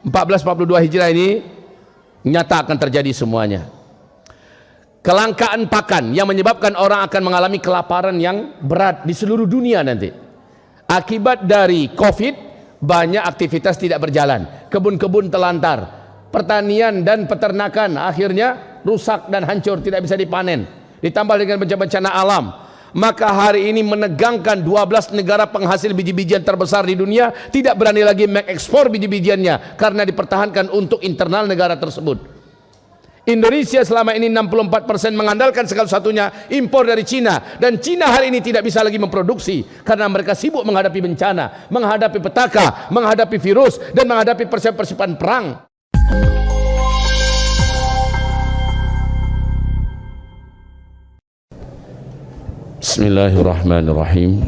1442 Hijrah ini nyata akan terjadi semuanya. Kelangkaan pakan yang menyebabkan orang akan mengalami kelaparan yang berat di seluruh dunia nanti. Akibat dari Covid, banyak aktivitas tidak berjalan, kebun-kebun telantar, pertanian dan peternakan akhirnya rusak dan hancur, tidak bisa dipanen. Ditambah dengan bencana-bencana alam, maka hari ini menegangkan 12 negara penghasil biji-bijian terbesar di dunia tidak berani lagi mengekspor biji-bijiannya karena dipertahankan untuk internal negara tersebut. Indonesia selama ini 64% mengandalkan segala satunya impor dari Cina, dan Cina hari ini tidak bisa lagi memproduksi karena mereka sibuk menghadapi bencana, menghadapi petaka, menghadapi virus, dan menghadapi persiapan perang. Bismillahirrahmanirrahim.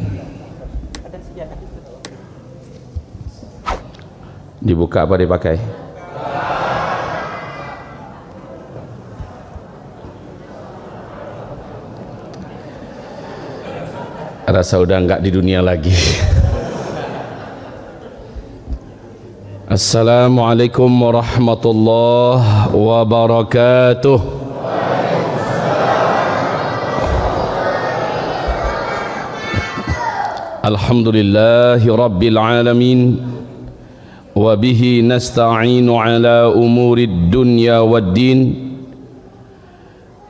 Dibuka apa dipakai? Rasa udah enggak di dunia lagi. Assalamualaikum warahmatullahi wabarakatuh. Alhamdulillahi rabbil alamin, wa bihi nasta'inu ala umurid dunya waddin.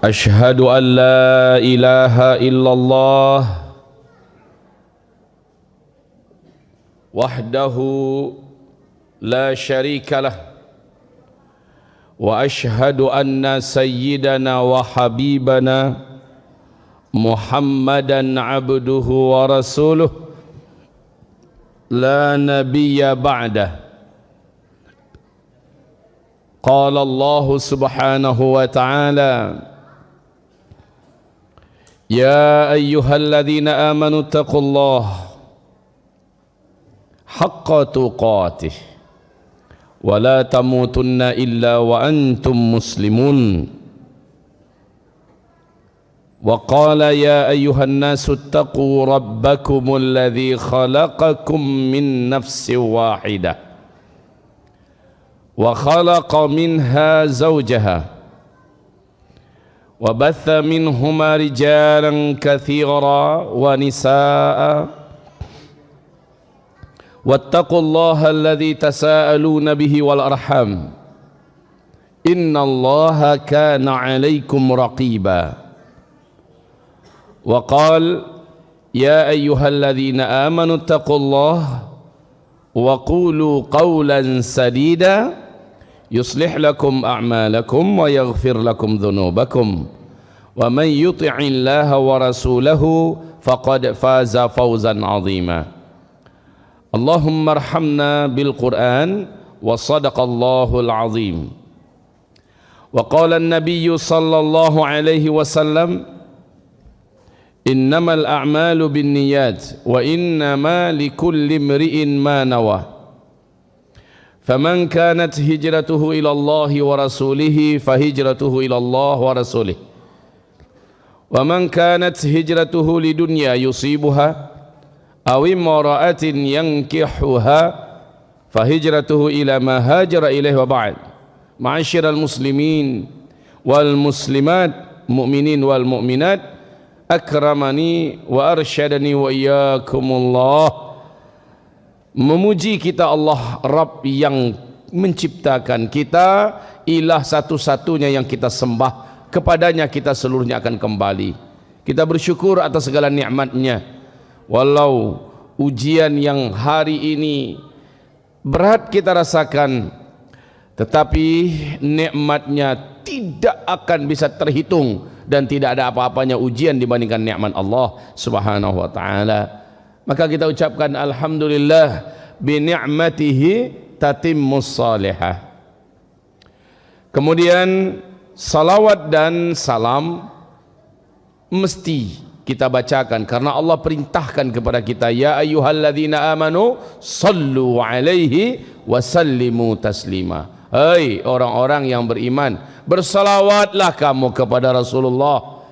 Ashhadu an la ilaha illallah wahdahu la syarika lah, wa ashhadu anna sayyidana wa habibana Muhammadan abduhu wa rasuluh la nabiyya ba'dah. Qala Allah subhanahu wa ta'ala, ya ayyuhalladzina amanu taqullaha haqqa tuqatih wa la tamutunna illa wa antum muslimun. Wa qala ya ayyuhan nasu ittaqu rabbakumul ladzi khalaqakum min nafsin wahidah wa khalaqa minha zawjaha wa batha minhuma rijalan katsiran wa nisaa'a wattaqullaha alladzi tasaaluna bihi wal arham innallaha kana 'alaikum raqiba. Wa qala ya ayyuhalladzina amanu taqullaha wa qulu qawlan sadida yuslih lakum a'malakum wa yaghfir lakum dhunubakum wa man yuti'illaha wa rasulahu faqad faza fawzan 'azima. Allahumma arhamna bil Qur'an wa sadaqallahul azim. Wa qala an-nabiy sallallahu alaihi wasallam, innamal a'malu binniyat wa innama likulli imri'in ma nawa. Faman kanat hijratuhu ila Allah wa rasulihi fahijratuhu ila Allah wa rasulih. Wa man kanat hijratuhu lidunya yusibuha aw imra'atin yankihuha fahijratuhu ila ma hajara ilaihi wa ba'd. Ma'asyiral muslimin wal muslimat, mu'minin wal mu'minat, akramani wa arsyadani wa iyyakumullah. Memuji kita Allah Rabb yang menciptakan kita, ilah satu-satunya yang kita sembah, kepadanya kita seluruhnya akan kembali. Kita bersyukur atas segala nikmatnya. Walau ujian yang hari ini berat kita rasakan, tetapi nikmatnya tidak akan bisa terhitung dan tidak ada apa-apanya ujian dibandingkan nikmat Allah subhanahu wa ta'ala. Maka kita ucapkan alhamdulillah bi ni'matihi tatimmus salihah. Kemudian salawat dan salam mesti kita bacakan karena Allah perintahkan kepada kita, ya ayyuhalladzina amanu sallu alaihi wa sallimu taslima. Hai orang-orang yang beriman, bersalawatlah kamu kepada Rasulullah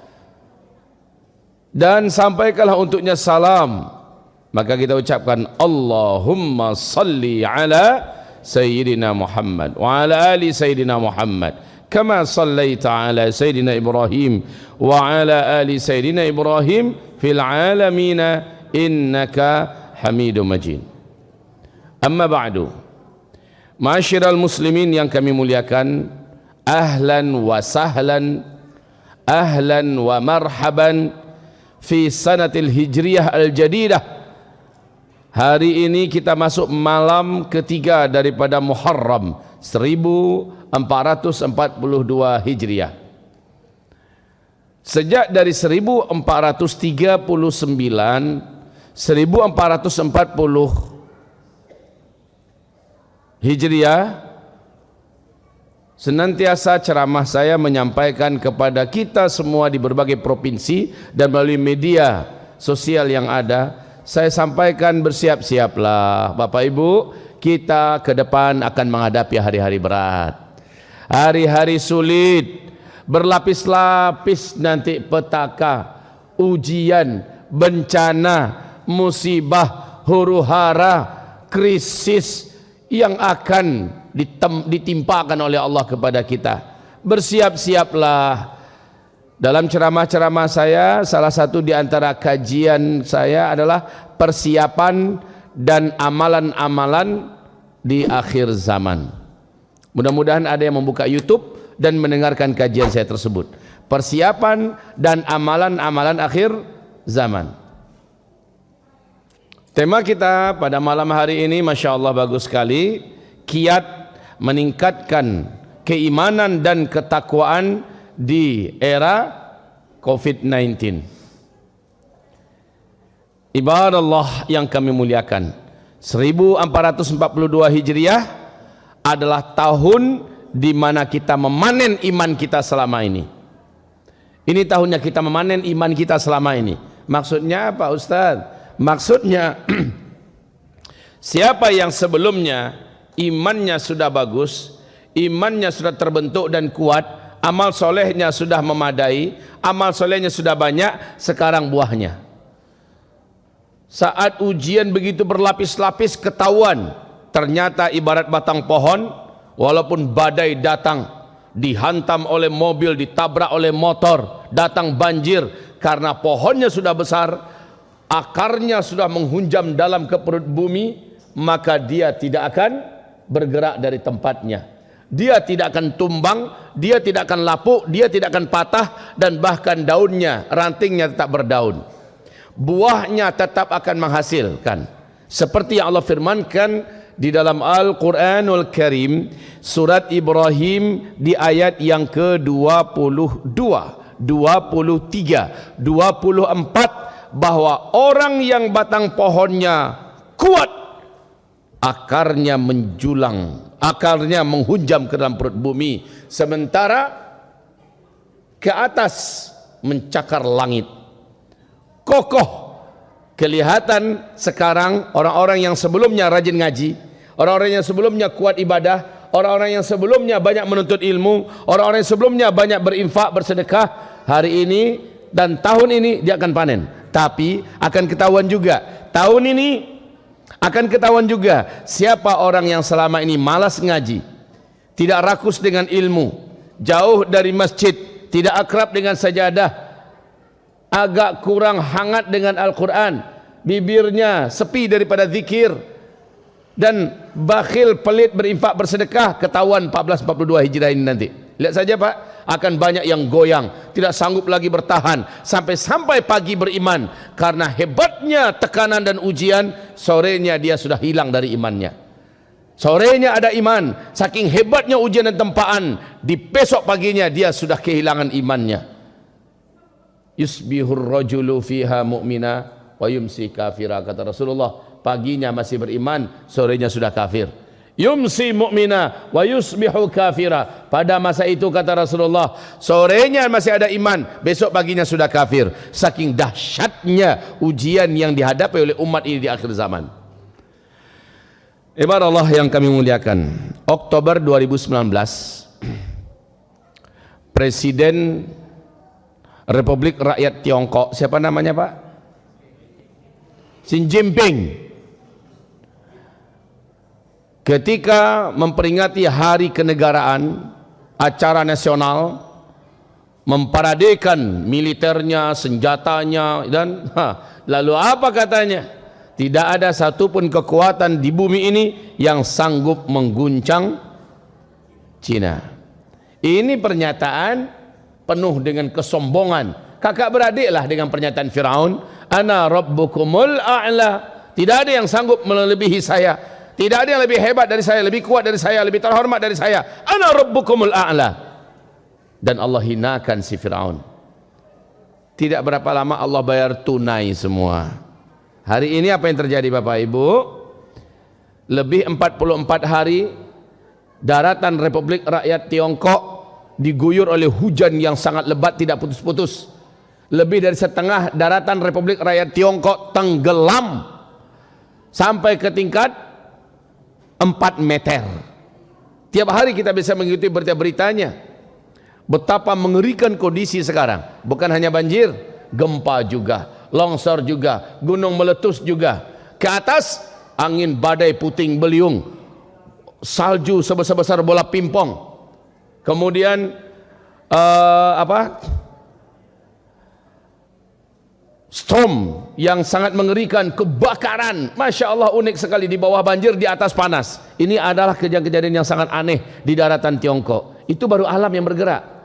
dan sampaikanlah untuknya salam. Maka kita ucapkan Allahumma salli ala Sayyidina Muhammad wa ala ali Sayyidina Muhammad kama sallaita ala Sayyidina Ibrahim wa ala ali Sayyidina Ibrahim fil alamin innaka Hamidum Majid. Amma ba'du, ma'asyiral muslimin yang kami muliakan, ahlan wa sahlan, ahlan wa marhaban fi sanatil hijriyah al-jadidah. Hari ini kita masuk malam ketiga daripada Muharram 1442 Hijriah. Sejak dari 1440 Hijriah, senantiasa ceramah saya menyampaikan kepada kita semua di berbagai provinsi dan melalui media sosial yang ada. Saya sampaikan, bersiap-siaplah Bapak Ibu, kita ke depan akan menghadapi hari-hari berat, hari-hari sulit, berlapis-lapis nanti petaka, ujian, bencana, musibah, huru-hara, krisis yang akan ditimpakan oleh Allah kepada kita. Bersiap-siaplah. Dalam ceramah-ceramah saya, salah satu di antara kajian saya adalah persiapan dan amalan-amalan di akhir zaman. Mudah-mudahan ada yang membuka YouTube dan mendengarkan kajian saya tersebut. Persiapan dan amalan-amalan akhir zaman. Tema kita pada malam hari ini, Masya Allah, bagus sekali. Kiat meningkatkan keimanan dan ketakwaan di era COVID-19. Ibadallah yang kami muliakan, 1442 Hijriah adalah tahun di mana kita memanen iman kita selama ini. Ini tahunnya kita memanen iman kita selama ini. Maksudnya apa, Ustaz? Maksudnya siapa yang sebelumnya imannya sudah bagus, imannya sudah terbentuk dan kuat, amal solehnya sudah memadai, amal solehnya sudah banyak, sekarang buahnya. Saat ujian begitu berlapis-lapis ketahuan, ternyata ibarat batang pohon, walaupun badai datang, dihantam oleh mobil, ditabrak oleh motor, datang banjir, karena pohonnya sudah besar, akarnya sudah menghunjam dalam ke perut bumi, maka dia tidak akan bergerak dari tempatnya. Dia tidak akan tumbang, dia tidak akan lapuk, dia tidak akan patah, dan bahkan daunnya, rantingnya tetap berdaun. Buahnya tetap akan menghasilkan. Seperti yang Allah firmankan di dalam Al-Quranul Karim, surat Ibrahim di ayat yang ke-22, 23, 24, bahwa orang yang batang pohonnya kuat, akarnya menjulang, akarnya menghunjam ke dalam perut bumi, sementara ke atas mencakar langit, kokoh. Kelihatan sekarang orang-orang yang sebelumnya rajin ngaji, orang-orang yang sebelumnya kuat ibadah, orang-orang yang sebelumnya banyak menuntut ilmu, orang-orang yang sebelumnya banyak berinfak, bersedekah, hari ini dan tahun ini dia akan panen. Tapi akan ketahuan juga, tahun ini akan ketahuan juga siapa orang yang selama ini malas ngaji, tidak rakus dengan ilmu, jauh dari masjid, tidak akrab dengan sajadah, agak kurang hangat dengan Al-Quran, bibirnya sepi daripada zikir, dan bakhil, pelit berinfak, bersedekah. Ketahuan 1442 Hijrah ini nanti. Lihat saja Pak, akan banyak yang goyang, tidak sanggup lagi bertahan sampai pagi beriman, karena hebatnya tekanan dan ujian. Sorenya dia sudah hilang dari imannya. Sorenya ada iman, saking hebatnya ujian dan tempaan, di besok paginya dia sudah kehilangan imannya. Yusbihur rajulu fiha mu'mina wa yumsi kafira, kata Rasulullah. Paginya masih beriman, sorenya sudah kafir. Yumsi mu'mina wa yusbihu kafira. Pada masa itu, kata Rasulullah, sorenya masih ada iman, besok paginya sudah kafir. Saking dahsyatnya ujian yang dihadapi oleh umat ini di akhir zaman. Ibarat Allah yang kami muliakan, Oktober 2019, Presiden Republik Rakyat Tiongkok, siapa namanya Pak? Xi Jinping, ketika memperingati hari kenegaraan, acara nasional, memparadekan militernya, senjatanya, dan lalu apa katanya? Tidak ada satupun kekuatan di bumi ini yang sanggup mengguncang Cina. Ini pernyataan penuh dengan kesombongan. Kakak beradiklah dengan pernyataan Firaun, ana rabbukumul a'la. Tidak ada yang sanggup melebihi saya. Tidak ada yang lebih hebat dari saya, lebih kuat dari saya, lebih terhormat dari saya. Ana rabbukumul a'la. Dan Allah hinakan si Firaun. Tidak berapa lama Allah bayar tunai semua. Hari ini apa yang terjadi Bapak Ibu? Lebih 44 hari daratan Republik Rakyat Tiongkok diguyur oleh hujan yang sangat lebat tidak putus-putus. Lebih dari setengah daratan Republik Rakyat Tiongkok tenggelam sampai ke tingkat 4 meter. Tiap hari kita bisa mengikuti berita-beritanya. Betapa mengerikan kondisi sekarang. Bukan hanya banjir, gempa juga, longsor juga, gunung meletus juga. Ke atas angin badai puting beliung, salju sebesar-besar bola pimpong. Kemudian storm yang sangat mengerikan, kebakaran. Masya Allah, unik sekali, di bawah banjir, di atas panas. Ini adalah kejadian-kejadian yang sangat aneh di daratan Tiongkok. Itu baru alam yang bergerak.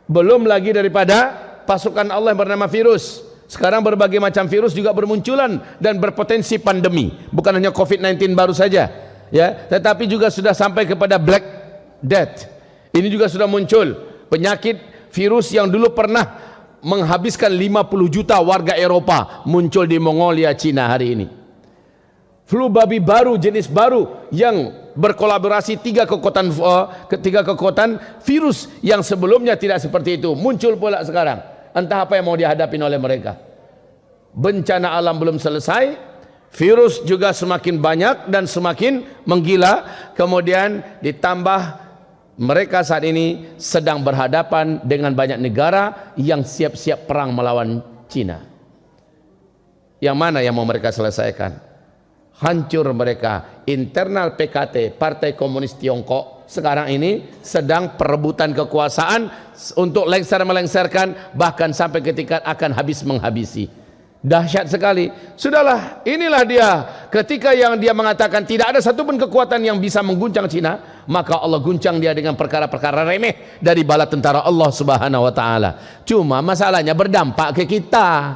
Belum lagi daripada pasukan Allah yang bernama virus. Sekarang berbagai macam virus juga bermunculan dan berpotensi pandemi. Bukan hanya COVID-19 baru saja, ya, tetapi juga sudah sampai kepada Black Death. Ini juga sudah muncul penyakit virus yang dulu pernah menghabiskan 50 juta warga Eropa, muncul di Mongolia, Cina hari ini. Flu babi baru, jenis baru yang berkolaborasi tiga kekuatan virus yang sebelumnya tidak seperti itu, muncul pula sekarang. Entah apa yang mau dihadapi oleh mereka. Bencana alam belum selesai, virus juga semakin banyak dan semakin menggila. Kemudian ditambah mereka saat ini sedang berhadapan dengan banyak negara yang siap-siap perang melawan Cina. Yang mana yang mau mereka selesaikan? Hancur mereka. Internal PKT, Partai Komunis Tiongkok, sekarang ini sedang perebutan kekuasaan untuk lengser-melengsarkan, bahkan sampai ketika akan habis menghabisi. Dahsyat sekali. Sudahlah, inilah dia. Ketika yang dia mengatakan tidak ada satupun kekuatan yang bisa mengguncang Cina, maka Allah guncang dia dengan perkara-perkara remeh dari bala tentara Allah Subhanahu wa taala. Cuma masalahnya berdampak ke kita.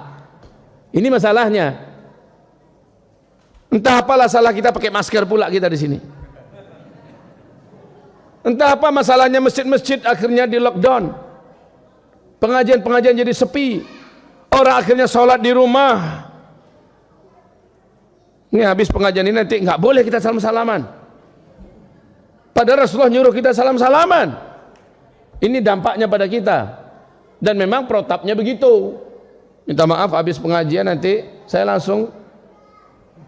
Ini masalahnya. Entah apalah salah kita pakai masker pula kita di sini. Entah apa masalahnya masjid-masjid akhirnya di lockdown. Pengajian-pengajian jadi sepi. Orang akhirnya sholat di rumah. Ini habis pengajian ini nanti nggak boleh kita salam-salaman. Padahal Rasulullah nyuruh kita salam-salaman. Ini dampaknya pada kita. Dan memang protapnya begitu. Minta maaf habis pengajian nanti saya langsung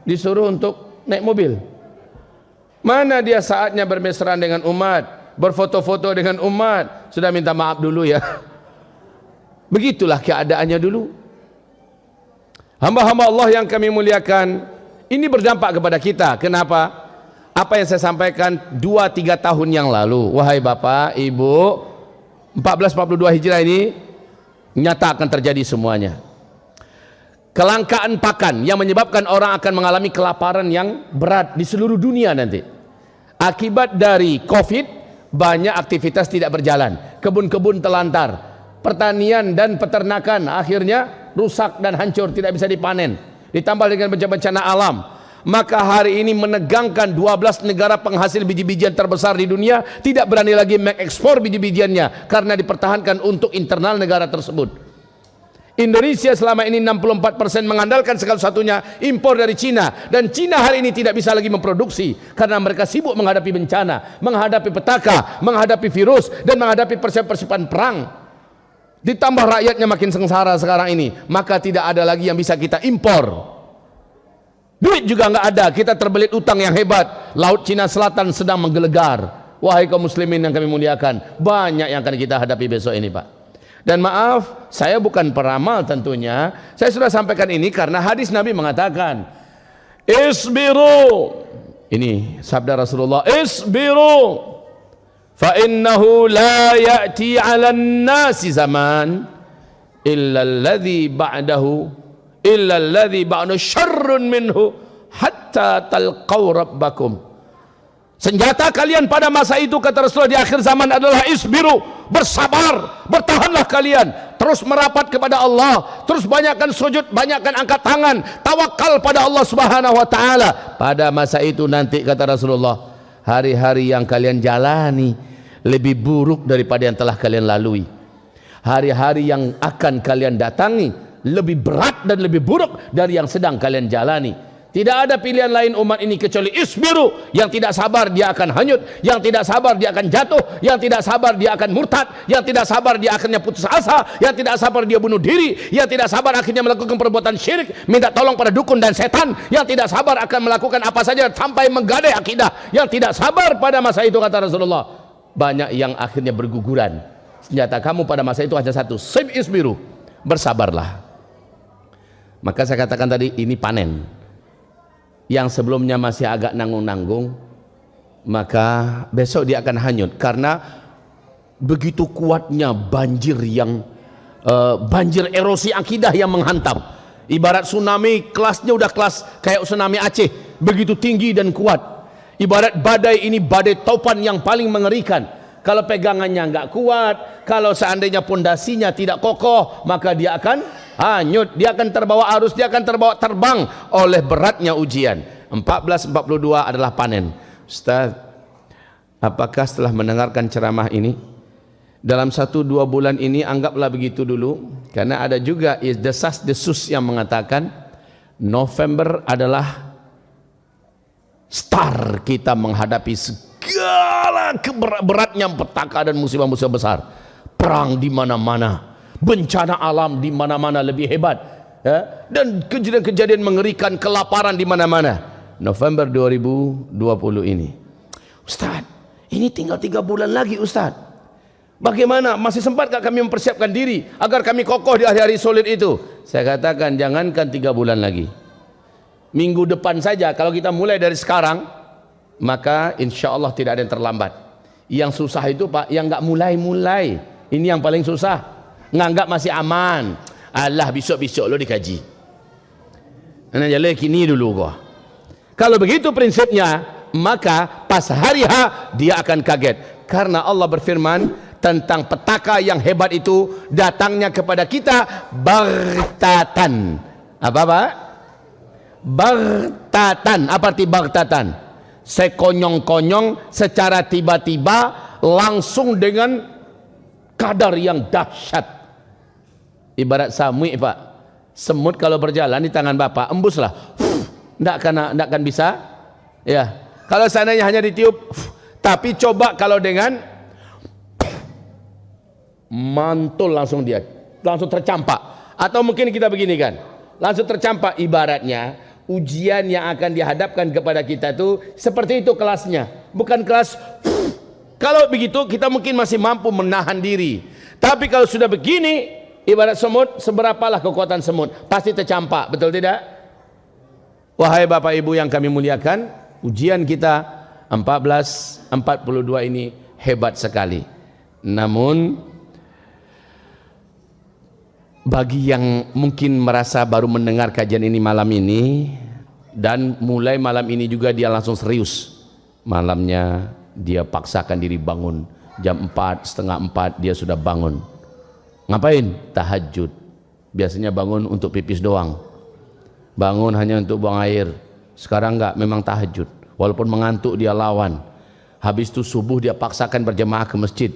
disuruh untuk naik mobil. Mana dia saatnya bermesraan dengan umat, berfoto-foto dengan umat, sudah minta maaf dulu ya. Begitulah keadaannya dulu. Hamba-hamba Allah yang kami muliakan, ini berdampak kepada kita. Kenapa? Apa yang saya sampaikan 2-3 tahun yang lalu, wahai Bapak, Ibu, 1442 Hijrah ini nyata akan terjadi semuanya. Kelangkaan pakan yang menyebabkan orang akan mengalami kelaparan yang berat di seluruh dunia nanti. Akibat dari COVID, banyak aktivitas tidak berjalan, kebun-kebun telantar, pertanian dan peternakan akhirnya rusak dan hancur, tidak bisa dipanen. Ditambah dengan bencana-bencana alam, maka hari ini menegangkan 12 negara penghasil biji-bijian terbesar di dunia tidak berani lagi mengekspor biji-bijiannya karena dipertahankan untuk internal negara tersebut. Indonesia selama ini 64% mengandalkan segala satunya impor dari Cina, dan Cina hari ini tidak bisa lagi memproduksi karena mereka sibuk menghadapi bencana, menghadapi petaka, menghadapi virus, dan menghadapi persiapan perang. Ditambah rakyatnya makin sengsara sekarang ini, maka tidak ada lagi yang bisa kita impor. Duit juga nggak ada, kita terbelit utang yang hebat. Laut Cina Selatan sedang menggelegar. Wahai kaum muslimin yang kami muliakan, banyak yang akan kita hadapi besok ini, Pak. Dan maaf, saya bukan peramal tentunya. Saya sudah sampaikan ini karena hadis Nabi mengatakan, isbiru Ini sabda Rasulullah, isbiru fa innahu la ya'ti 'alan nasi zaman illa alladhi ba'dahu syarrun minhu hatta talqaw rabbakum. Senjata kalian pada masa itu, kata Rasulullah, di akhir zaman adalah isbiru, bersabar, bertahanlah kalian, terus merapat kepada Allah, terus banyakkan sujud, banyakkan angkat tangan, tawakal pada Allah Subhanahu wa taala. Pada masa itu nanti, kata Rasulullah, hari-hari yang kalian jalani lebih buruk daripada yang telah kalian lalui. Hari-hari yang akan kalian datangi lebih berat dan lebih buruk dari yang sedang kalian jalani. Tidak ada pilihan lain umat ini kecuali isbiru. Yang tidak sabar dia akan hanyut, yang tidak sabar dia akan jatuh, yang tidak sabar dia akan murtad, yang tidak sabar dia akhirnya putus asa, yang tidak sabar dia bunuh diri, yang tidak sabar akhirnya melakukan perbuatan syirik, minta tolong pada dukun dan setan, yang tidak sabar akan melakukan apa saja sampai menggadai akidah, yang tidak sabar pada masa itu, kata Rasulullah, banyak yang akhirnya berguguran. Senjata kamu pada masa itu hanya satu, isbiru, bersabarlah. Maka saya katakan tadi, ini panen. Yang sebelumnya masih agak nanggung-nanggung, maka besok dia akan hanyut karena begitu kuatnya banjir yang banjir erosi akidah yang menghantam. Ibarat tsunami, kelasnya udah kelas kayak tsunami Aceh, begitu tinggi dan kuat. Ibarat badai ini, badai topan yang paling mengerikan. Kalau pegangannya nggak kuat, kalau seandainya pondasinya tidak kokoh, maka dia akan hanyut, dia akan terbawa arus, dia akan terbawa terbang oleh beratnya ujian. 1442 adalah panen. Ustaz, apakah setelah mendengarkan ceramah ini, dalam 1-2 bulan ini anggaplah begitu dulu, karena ada juga desas-desus yang mengatakan November adalah start kita menghadapi segala beratnya petaka dan musibah-musibah besar. Perang di mana-mana, bencana alam di mana-mana lebih hebat, ya? Dan kejadian-kejadian mengerikan, kelaparan di mana-mana. November 2020 ini, Ustaz, ini tinggal 3 bulan lagi, Ustaz. Bagaimana? Masih sempat gak kami mempersiapkan diri agar kami kokoh di hari-hari sulit itu? Saya katakan, jangankan 3 bulan lagi, minggu depan saja kalau kita mulai dari sekarang, maka insya Allah tidak ada yang terlambat. Yang susah itu, Pak, yang gak mulai-mulai. Ini yang paling susah. Nganggap masih aman. Allah, besok-besok lo dikaji. Nah, jalan kini dulu gua. Kalau begitu prinsipnya, maka pas hari H dia akan kaget. Karena Allah berfirman tentang petaka yang hebat itu datangnya kepada kita baghtatan. Apa, Pak? Baghtatan. Apa arti baghtatan? Sekonyong-konyong, secara tiba-tiba, langsung dengan kadar yang dahsyat. Ibarat samui, Pak, semut kalau berjalan di tangan Bapak, embuslah, tidak akan bisa, ya. Kalau seandainya hanya ditiup, tapi coba kalau dengan mantul, langsung dia langsung tercampak. Atau mungkin kita begini kan, langsung tercampak. Ibaratnya ujian yang akan dihadapkan kepada kita tuh seperti itu kelasnya, bukan kelas. Kalau begitu kita mungkin masih mampu menahan diri. Tapi kalau sudah begini, ibarat semut, seberapalah kekuatan semut, pasti tercampak, betul tidak? Wahai Bapak Ibu yang kami muliakan, ujian kita 1442 ini hebat sekali. Namun bagi yang mungkin merasa baru mendengar kajian ini malam ini, dan mulai malam ini juga dia langsung serius, malamnya dia paksakan diri bangun jam 4, setengah 4 dia sudah bangun. Ngapain? Tahajud. Biasanya bangun untuk pipis doang, bangun hanya untuk buang air. Sekarang enggak, memang tahajud. Walaupun mengantuk dia lawan. Habis itu subuh dia paksakan berjemaah ke masjid.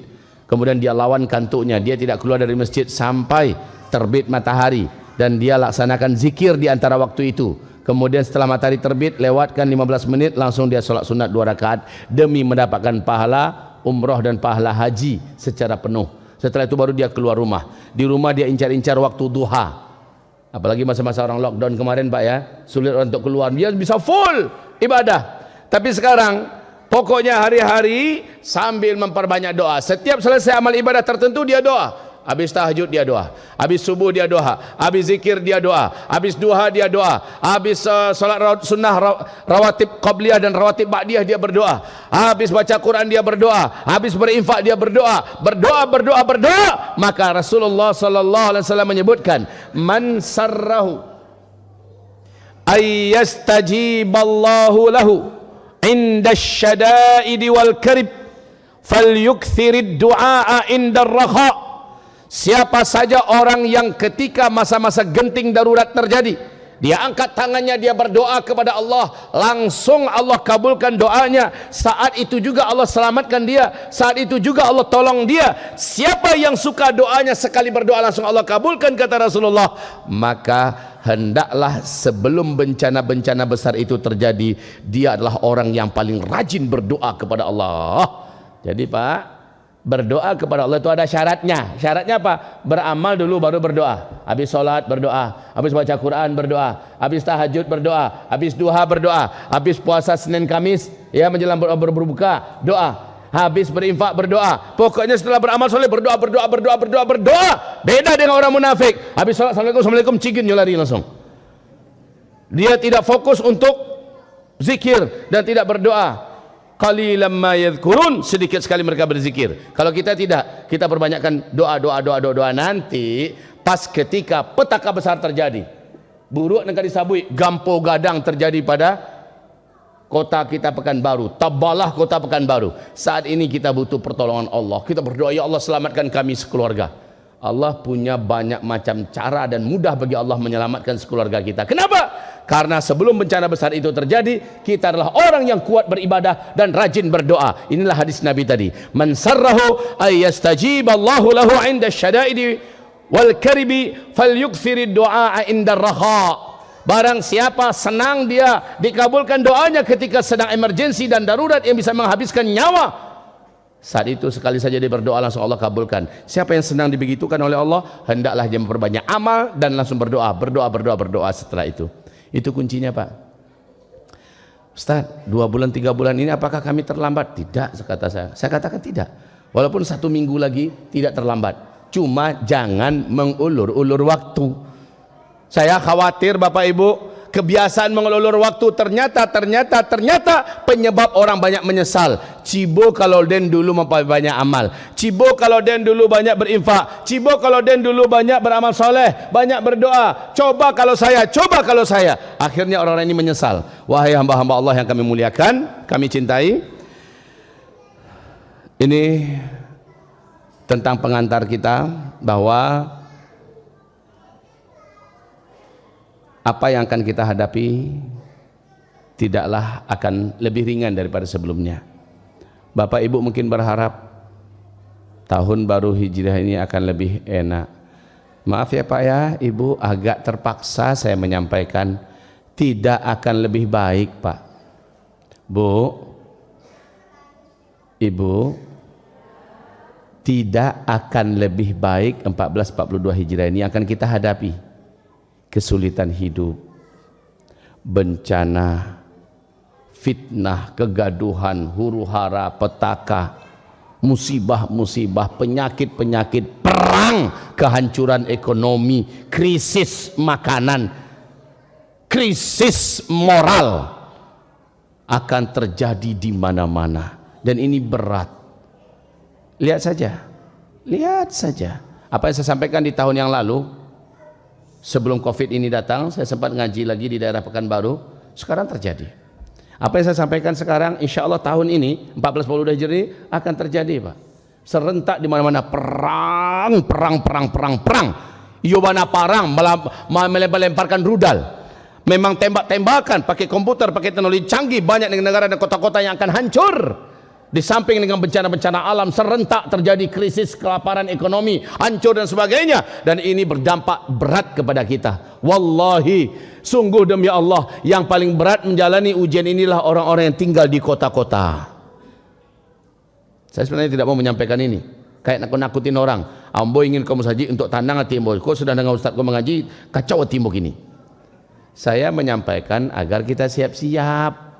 Kemudian dia lawan kantuknya, dia tidak keluar dari masjid sampai terbit matahari, dan dia laksanakan zikir di antara waktu itu. Kemudian setelah matahari terbit, lewatkan 15 menit, langsung dia sholat sunat 2 rakaat demi mendapatkan pahala umroh dan pahala haji secara penuh. Setelah itu baru dia keluar rumah. Di rumah dia incar-incar waktu duha. Apalagi masa-masa orang lockdown kemarin, Pak, ya, sulit untuk keluar. Dia bisa full ibadah. Tapi sekarang pokoknya hari-hari sambil memperbanyak doa. Setiap selesai amal ibadah tertentu dia doa. habis tahajud dia doa, habis subuh dia doa, habis zikir dia doa, habis duha dia doa, habis solat sunnah rawatib qabliyah dan rawatib ba'diyah dia berdoa, habis baca Quran dia berdoa, habis berinfak dia berdoa, berdoa. Maka Rasulullah sallallahu alaihi wasallam menyebutkan, man sarrahu ay yastajiballahu lahu inda syada'idi wal karib falyukthirid du'a inda ar-rakha. Siapa saja orang yang ketika masa-masa genting darurat terjadi, dia angkat tangannya, dia berdoa kepada Allah, langsung Allah kabulkan doanya. Saat itu juga Allah selamatkan dia, saat itu juga Allah tolong dia. Siapa yang suka doanya sekali berdoa langsung Allah kabulkan, kata Rasulullah, maka hendaklah sebelum bencana-bencana besar itu terjadi, dia adalah orang yang paling rajin berdoa kepada Allah. Jadi Pak, berdoa kepada Allah itu ada syaratnya. Syaratnya apa? Beramal dulu baru berdoa. Habis sholat berdoa, habis baca Quran berdoa, habis tahajud berdoa, habis duha berdoa, habis puasa Senin Kamis ya menjelang berbuka doa, habis berinfak berdoa. Pokoknya setelah beramal soleh berdoa. Beda dengan orang munafik. Habis sholat assalamualaikum cigin lari langsung. Dia tidak fokus untuk zikir dan tidak berdoa. Qalilan ma yadhkurun, sedikit sekali mereka berzikir. Kalau kita tidak, kita perbanyakkan doa. Nanti pas ketika petaka besar terjadi, buruk negara disabui, gampo gadang terjadi pada kota kita Pekanbaru, tabalah kota Pekanbaru. Saat ini kita butuh pertolongan Allah. Kita berdoa, ya Allah selamatkan kami sekeluarga. Allah punya banyak macam cara dan mudah bagi Allah menyelamatkan sekeluarga kita. Kenapa? Karena sebelum bencana besar itu terjadi, kita adalah orang yang kuat beribadah dan rajin berdoa. Inilah hadis Nabi tadi, man sarrahu ay yastajiballahu lahu 'inda syada'idi wal karibi falyukthirid du'a 'inda ar-raha. Barang siapa senang dia dikabulkan doanya ketika sedang emergensi dan darurat yang bisa menghabiskan nyawa, saat itu sekali saja dia berdoa langsung Allah kabulkan. Siapa yang senang dibegitukan oleh Allah, hendaklah dia memperbanyak amal dan langsung berdoa setelah itu. Itu kuncinya Pak. Ustaz, 2 bulan 3 bulan ini apakah kami terlambat? Tidak, kata saya. Saya katakan tidak. Walaupun 1 minggu lagi tidak terlambat. Cuma jangan mengulur-ulur waktu. Saya khawatir Bapak Ibu, kebiasaan mengulur waktu ternyata penyebab orang banyak menyesal. Cibo kalau den dulu memperbanyak amal, cibo kalau den dulu banyak berinfak, cibo kalau den dulu banyak beramal soleh, banyak berdoa, coba kalau saya. Akhirnya orang-orang ini menyesal. Wahai hamba-hamba Allah yang kami muliakan, kami cintai, ini tentang pengantar kita bahwa apa yang akan kita hadapi tidaklah akan lebih ringan daripada sebelumnya. Bapak Ibu mungkin berharap tahun baru Hijriah ini akan lebih enak. Maaf ya Pak ya, Ibu, agak terpaksa saya menyampaikan, tidak akan lebih baik Pak. Bu, Ibu, tidak akan lebih baik 1442 Hijriah ini akan kita hadapi. Kesulitan hidup, bencana, fitnah, kegaduhan, huru-hara, petaka, musibah-musibah, penyakit-penyakit, perang, kehancuran ekonomi, krisis makanan, krisis moral akan terjadi di mana-mana, dan ini berat. Lihat saja apa yang saya sampaikan di tahun yang lalu. Sebelum Covid ini datang, saya sempat ngaji lagi di daerah Pekanbaru. Sekarang terjadi. Apa yang saya sampaikan sekarang, insya Allah tahun ini 1442 Hijriah akan terjadi Pak. Serentak di mana-mana perang. Yobana parang melemparkan rudal. Memang tembak-tembakan, pakai komputer, pakai teknologi canggih, banyak negara dan kota-kota yang akan hancur. Di samping dengan bencana-bencana alam serentak terjadi krisis kelaparan ekonomi, hancur dan sebagainya, dan ini berdampak berat kepada kita. Wallahi, sungguh demi Allah, yang paling berat menjalani ujian inilah orang-orang yang tinggal di kota-kota. Saya sebenarnya tidak mau menyampaikan ini, kayak nakut-nakutin orang. Ambo ingin kamu saji untuk tandang hati ambo. Kau sudah dengar ustaz kau mengaji, kacau hati ambo gini. Saya menyampaikan agar kita siap-siap.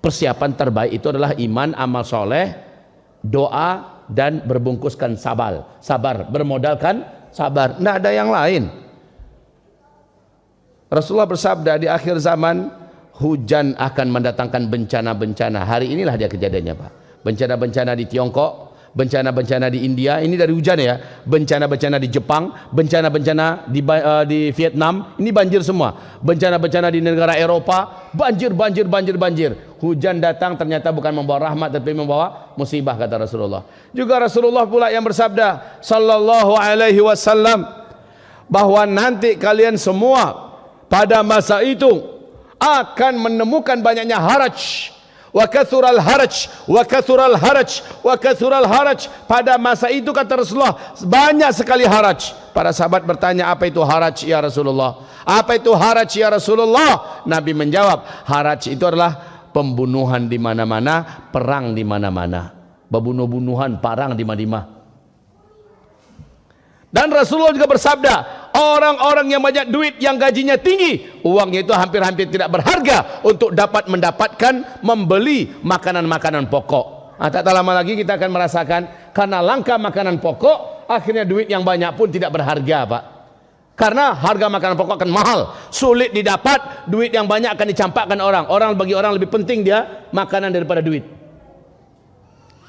Persiapan terbaik itu adalah iman, amal soleh, doa, dan berbungkuskan sabar, bermodalkan sabar. Tidak ada yang lain. Rasulullah bersabda, di akhir zaman hujan akan mendatangkan bencana-bencana. Hari inilah dia kejadiannya, Pak. Bencana-bencana di Tiongkok, bencana-bencana di India, ini dari hujan ya. Bencana-bencana di Jepang, bencana-bencana di Vietnam, ini banjir semua. Bencana-bencana di negara Eropa, banjir. Hujan datang ternyata bukan membawa rahmat tapi membawa musibah, kata Rasulullah. Juga Rasulullah pula yang bersabda sallallahu alaihi wasallam bahwa nanti kalian semua pada masa itu akan menemukan banyaknya haraj. Wa kathural haraj. Pada masa itu, kata Rasulullah, banyak sekali haraj. Para sahabat bertanya, apa itu haraj ya Rasulullah? Apa itu haraj ya Rasulullah? Nabi menjawab, haraj itu adalah pembunuhan di mana-mana, perang di mana-mana. Bunuh-bunuhan, perang di mana-mana. Dan Rasulullah juga bersabda, orang-orang yang banyak duit, yang gajinya tinggi, uangnya itu hampir-hampir tidak berharga untuk dapat mendapatkan membeli makanan-makanan pokok. Tak lama lagi kita akan merasakan karena langka makanan pokok, akhirnya duit yang banyak pun tidak berharga, Pak. Karena harga makanan pokok akan mahal, sulit didapat, duit yang banyak akan dicampakkan orang. Bagi orang lebih penting dia makanan daripada duit.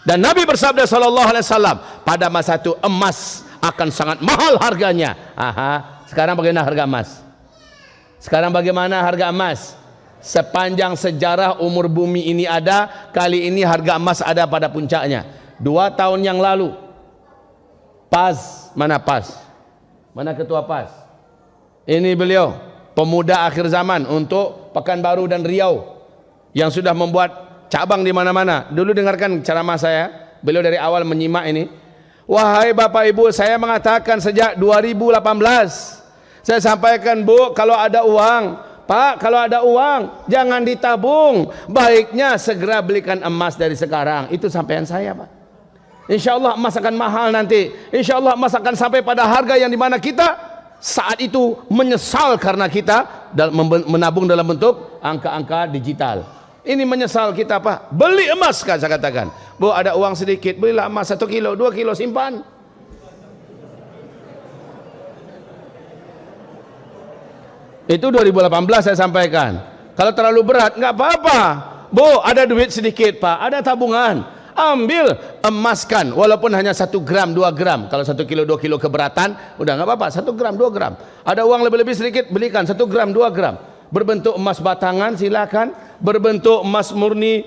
Dan Nabi bersabda sallallahu alaihi wasallam, pada masa itu emas akan sangat mahal harganya. Sekarang bagaimana harga emas? Sepanjang sejarah umur bumi ini ada, kali ini harga emas ada pada puncaknya. 2 tahun yang lalu, PAS, mana ketua PAS? Ini beliau, pemuda akhir zaman untuk Pekanbaru dan Riau, yang sudah membuat cabang di mana-mana. Dulu dengarkan ceramah saya, beliau dari awal menyimak ini. Wahai Bapak Ibu, saya mengatakan sejak 2018 saya sampaikan, Bu, kalau ada uang, Pak, kalau ada uang jangan ditabung, baiknya segera belikan emas dari sekarang. Itu sampaian saya, Pak. Insya Allah emas akan mahal nanti. Insya Allah emas akan sampai pada harga yang dimana kita saat itu menyesal karena kita menabung dalam bentuk angka-angka digital. Ini menyesal kita, Pak. Beli emas, kan saya katakan. Bu, ada uang sedikit, belilah emas 1 kilo, 2 kilo, simpan. Itu 2018 saya sampaikan. Kalau terlalu berat, nggak apa-apa. Bu, ada duit sedikit, Pak, ada tabungan, ambil, emaskan, walaupun hanya 1 gram, 2 gram. Kalau 1 kilo, 2 kilo keberatan, udah nggak apa-apa, 1 gram, 2 gram. Ada uang lebih-lebih sedikit, belikan 1 gram, 2 gram. Berbentuk emas batangan silakan, berbentuk emas murni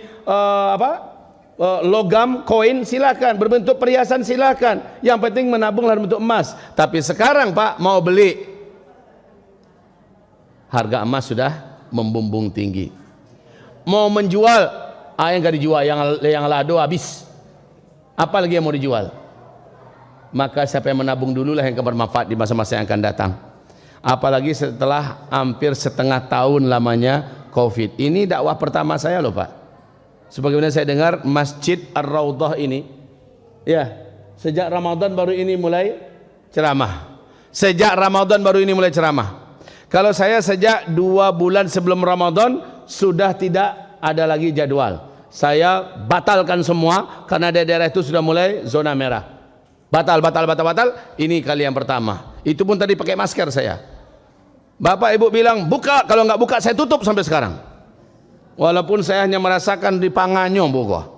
logam, koin silakan, berbentuk perhiasan silakan. Yang penting menabung dalam bentuk emas. Tapi sekarang, Pak, mau beli, harga emas sudah membumbung tinggi. Mau menjual, yang nggak dijual, yang lado habis. Apalagi yang mau dijual? Maka siapa yang menabung dululah yang bermanfaat di masa-masa yang akan datang. Apalagi setelah hampir setengah tahun lamanya Covid. Ini dakwah pertama saya loh, Pak. Sebagaimana saya dengar Masjid Ar-Raudhah ini, ya, sejak Ramadan baru ini mulai ceramah. Kalau saya sejak 2 bulan sebelum Ramadan sudah tidak ada lagi jadwal. Saya batalkan semua karena daerah itu sudah mulai zona merah. Batal. Ini kali yang pertama. Itu pun tadi pakai masker saya. Bapak Ibu bilang buka, kalau nggak buka saya tutup sampai sekarang. Walaupun saya hanya merasakan di panganyo, buka.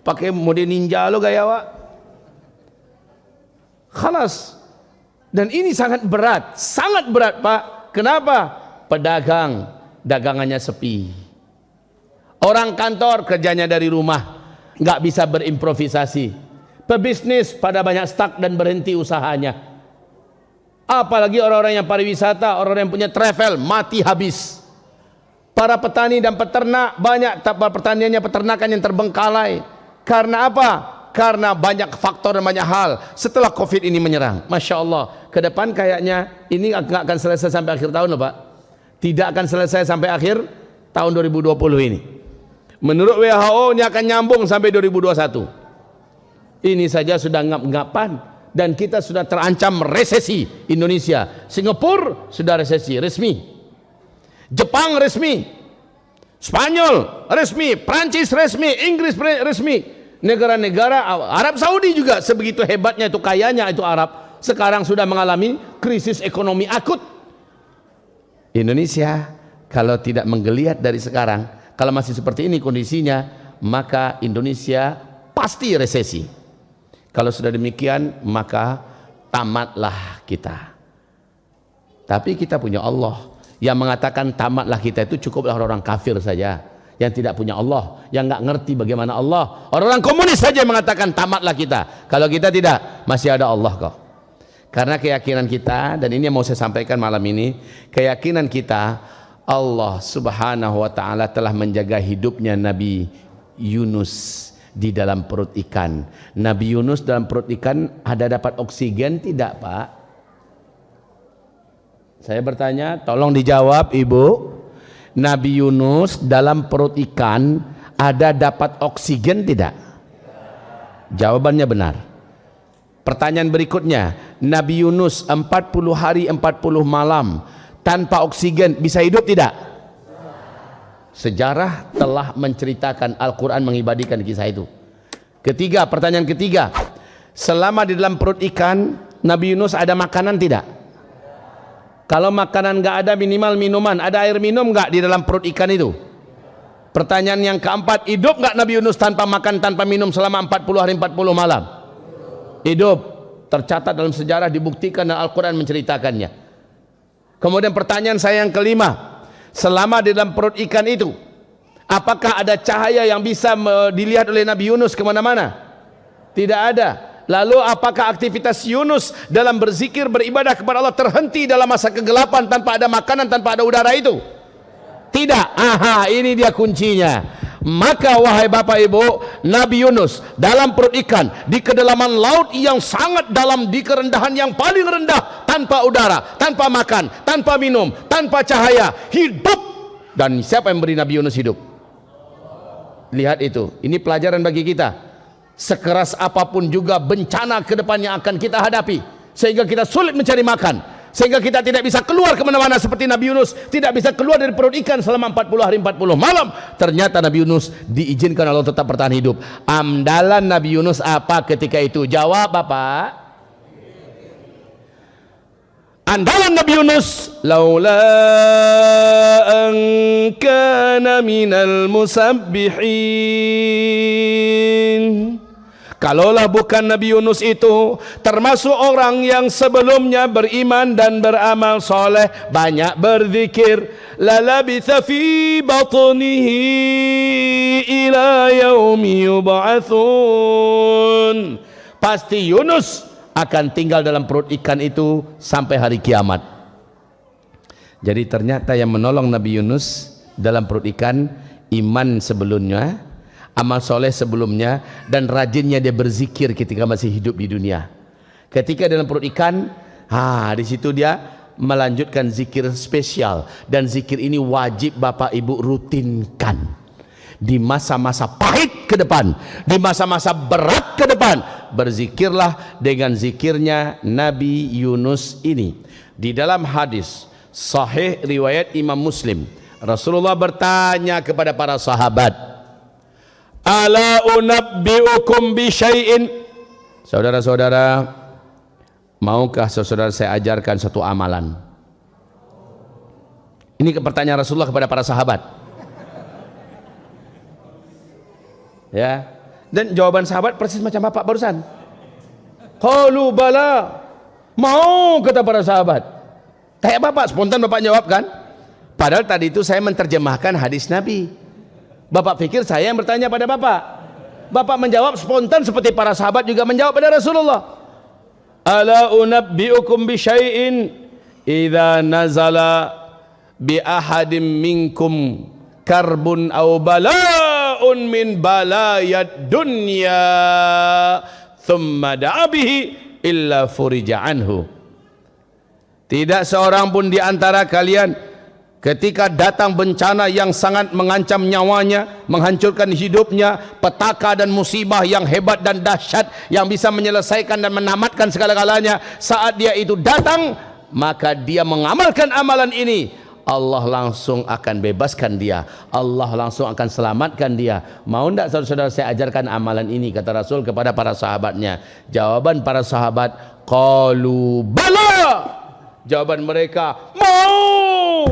Pakai mode ninja lo gaya, Pak. Khalas. Dan ini sangat berat, Pak. Kenapa? Pedagang dagangannya sepi. Orang kantor kerjanya dari rumah, nggak bisa berimprovisasi. Pebisnis pada banyak stuck dan berhenti usahanya. Apalagi orang-orang yang pariwisata, orang-orang yang punya travel, mati habis. Para petani dan peternak, banyak pertaniannya, peternakan yang terbengkalai. Karena apa? Karena banyak faktor dan banyak hal. Setelah Covid ini menyerang, Masya Allah, ke depan kayaknya ini nggak akan selesai sampai akhir tahun loh, Pak. Tidak akan selesai sampai akhir tahun 2020 ini. Menurut WHO ini akan nyambung sampai 2021. Ini saja sudah ngap-ngapan. Dan kita sudah terancam resesi. Indonesia, Singapura sudah resesi resmi, Jepang resmi, Spanyol resmi, Prancis resmi, Inggris resmi. Negara-negara Arab Saudi juga sebegitu hebatnya itu, kayanya itu Arab, sekarang sudah mengalami krisis ekonomi akut. Indonesia kalau tidak menggeliat dari sekarang, kalau masih seperti ini kondisinya, maka Indonesia pasti resesi. Kalau sudah demikian, maka tamatlah kita. Tapi kita punya Allah yang mengatakan tamatlah kita itu cukuplah orang kafir saja, yang tidak punya Allah, yang nggak ngerti bagaimana Allah. Orang-orang komunis saja mengatakan tamatlah kita. Kalau kita tidak, masih ada Allah kok. Karena keyakinan kita, dan ini yang mau saya sampaikan malam ini, keyakinan kita, Allah subhanahu wa ta'ala telah menjaga hidupnya Nabi Yunus di dalam perut ikan. Nabi Yunus dalam perut ikan ada dapat oksigen tidak, Pak? Saya bertanya, tolong dijawab Ibu. Nabi Yunus dalam perut ikan ada dapat oksigen tidak? Jawabannya benar. Pertanyaan berikutnya, Nabi Yunus 40 hari 40 malam tanpa oksigen bisa hidup tidak? Sejarah telah menceritakan, Al-Quran mengibadikan kisah itu. Ketiga, pertanyaan ketiga, selama di dalam perut ikan Nabi Yunus ada makanan tidak? Kalau makanan nggak ada, minimal minuman. Ada air minum nggak di dalam perut ikan itu? Pertanyaan yang keempat, hidup nggak Nabi Yunus tanpa makan, tanpa minum selama 40 hari 40 malam? Hidup. Tercatat dalam sejarah, dibuktikan, dan Al-Quran menceritakannya. Kemudian pertanyaan saya yang kelima, selama di dalam perut ikan itu, apakah ada cahaya yang bisa dilihat oleh Nabi Yunus kemana-mana? Tidak ada. Lalu apakah aktivitas Yunus dalam berzikir, beribadah kepada Allah terhenti dalam masa kegelapan tanpa ada makanan, tanpa ada udara itu? Tidak. Aha, ini dia kuncinya. Maka wahai Bapak Ibu, Nabi Yunus dalam perut ikan di kedalaman laut yang sangat dalam, di kerendahan yang paling rendah, tanpa udara, tanpa makan, tanpa minum, tanpa cahaya, hidup. Dan siapa yang beri Nabi Yunus hidup? Lihat itu. Ini pelajaran bagi kita. Sekeras apapun juga bencana ke depan yang akan kita hadapi, sehingga kita sulit mencari makan, sehingga kita tidak bisa keluar kemana-mana seperti Nabi Yunus tidak bisa keluar dari perut ikan selama 40 hari 40 malam. Ternyata Nabi Yunus diizinkan Allah tetap bertahan hidup. Andalan Nabi Yunus apa ketika itu? Jawab Bapak. Andalan Nabi Yunus, laula an kana minal musabbihin. Kalaulah bukan Nabi Yunus itu termasuk orang yang sebelumnya beriman dan beramal soleh, banyak berzikir, lalabitha fi batnihi ila yaumi yub'atsun. Pasti Yunus akan tinggal dalam perut ikan itu sampai hari kiamat. Jadi ternyata yang menolong Nabi Yunus dalam perut ikan, iman sebelumnya, amal soleh sebelumnya, dan rajinnya dia berzikir ketika masih hidup di dunia. Ketika dalam perut ikan, di situ dia melanjutkan zikir spesial, dan zikir ini wajib Bapak Ibu rutinkan di masa-masa pahit ke depan, di masa-masa berat ke depan. Berzikirlah dengan zikirnya Nabi Yunus ini. Di dalam hadis sahih riwayat Imam Muslim, Rasulullah bertanya kepada para sahabat, ala unabbiukum bi syai'in. Saudara-saudara, maukah saudara saya ajarkan satu amalan? Ini pertanyaan Rasulullah kepada para sahabat. Ya. Dan jawaban sahabat persis macam Bapak barusan. Qalu bala. Mau, kata para sahabat. Kayak Bapak, spontan Bapak jawab kan? Padahal tadi itu saya menerjemahkan hadis Nabi. Bapak pikir saya yang bertanya pada Bapak. Bapak menjawab spontan seperti para sahabat juga menjawab pada Rasulullah. Ala unabbiukum bi syai'in idza nazala bi ahadim minkum karbun aw bala'un min balayad dunya thumma da'a bihi illa furija anhu. Tidak seorang pun di antara kalian ketika datang bencana yang sangat mengancam nyawanya, menghancurkan hidupnya, petaka dan musibah yang hebat dan dahsyat yang bisa menyelesaikan dan menamatkan segala-galanya, saat dia itu datang, maka dia mengamalkan amalan ini, Allah langsung akan bebaskan dia, Allah langsung akan selamatkan dia. Mau tidak saudara-saudara saya ajarkan amalan ini, kata Rasul kepada para sahabatnya. Jawaban para sahabat, qalu bala. Jawaban mereka, mau.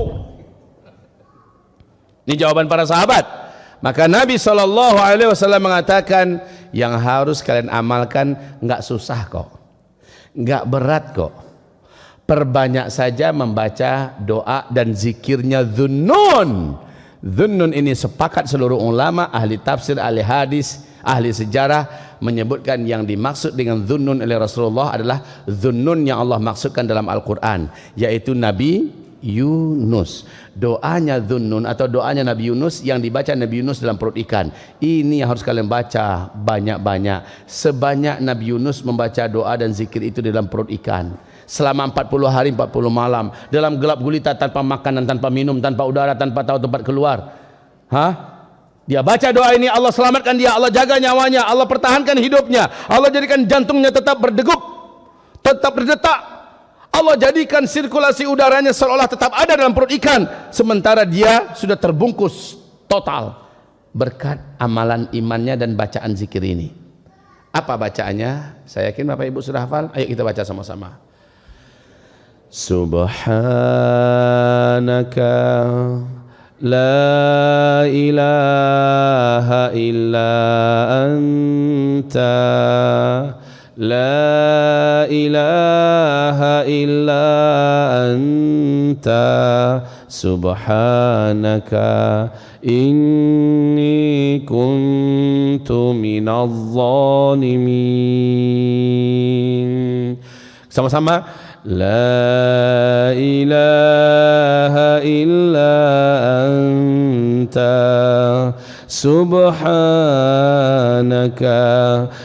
Ini jawaban para sahabat. Maka Nabi SAW mengatakan, yang harus kalian amalkan nggak susah kok, nggak berat kok. Perbanyak saja membaca doa dan zikirnya Dhunnun. Dhunnun ini sepakat seluruh ulama, ahli tafsir, ahli hadis, ahli sejarah menyebutkan yang dimaksud dengan Dhunnun oleh Rasulullah adalah Dhunnun yang Allah maksudkan dalam Al-Quran, yaitu Nabi Yunus. Doanya Dhunnun atau doanya Nabi Yunus yang dibaca Nabi Yunus dalam perut ikan. Ini yang harus kalian baca banyak-banyak. Sebanyak Nabi Yunus membaca doa dan zikir itu di dalam perut ikan selama 40 hari 40 malam dalam gelap gulita, tanpa makan dan tanpa minum, tanpa udara, tanpa tahu tempat keluar. Dia baca doa ini, Allah selamatkan dia, Allah jaga nyawanya, Allah pertahankan hidupnya, Allah jadikan jantungnya tetap berdegup, tetap berdetak, Allah jadikan sirkulasi udaranya seolah tetap ada dalam perut ikan, sementara dia sudah terbungkus total berkat amalan imannya dan bacaan zikir ini. Apa bacaannya? Saya yakin Bapak Ibu sudah hafal. Ayo kita baca sama-sama. Subhanaka la ilaha illa anta, la ilaha illa anta, subhanaka inni kuntu minadh dhalimin. Sama-sama. La ilaha illa anta, subhanaka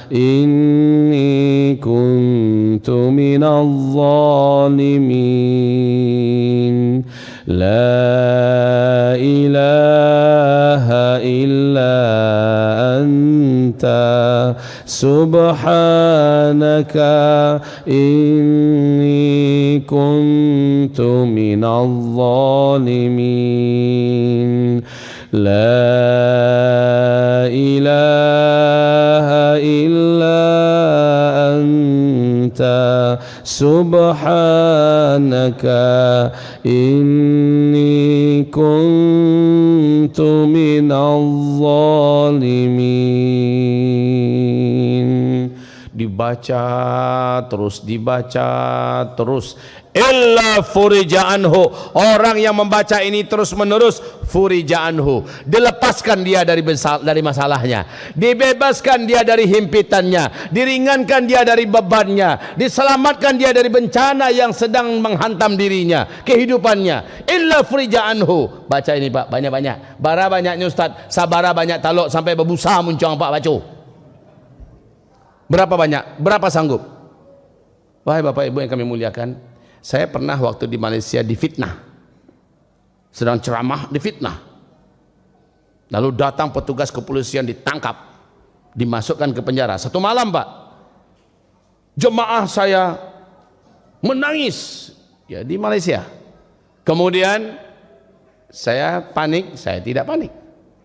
inni kuntu minadh dhalimin. La ilaha illa anta, subhanaka inni kuntu minadh dhalimin. La ilaha illa anta, subhanaka inni kuntu minadh dhalimin. Dibaca terus illa furija anhu. Orang yang membaca ini terus menerus, furija anhu, dilepaskan dia dari masalahnya, dibebaskan dia dari himpitannya, diringankan dia dari bebannya, diselamatkan dia dari bencana yang sedang menghantam dirinya, kehidupannya. Illa furija anhu. Baca ini Pak, banyak-banyak. Bara banyaknya Ustaz, sabara banyak taluk sampai berbusa muncung Pak baca. Berapa banyak? Berapa sanggup? Wahai Bapak Ibu yang kami muliakan, saya pernah waktu di Malaysia difitnah, sedang ceramah difitnah, lalu datang petugas kepolisian, ditangkap, dimasukkan ke penjara 1 malam Pak. Jemaah saya menangis ya di Malaysia. Kemudian saya panik. Saya tidak panik,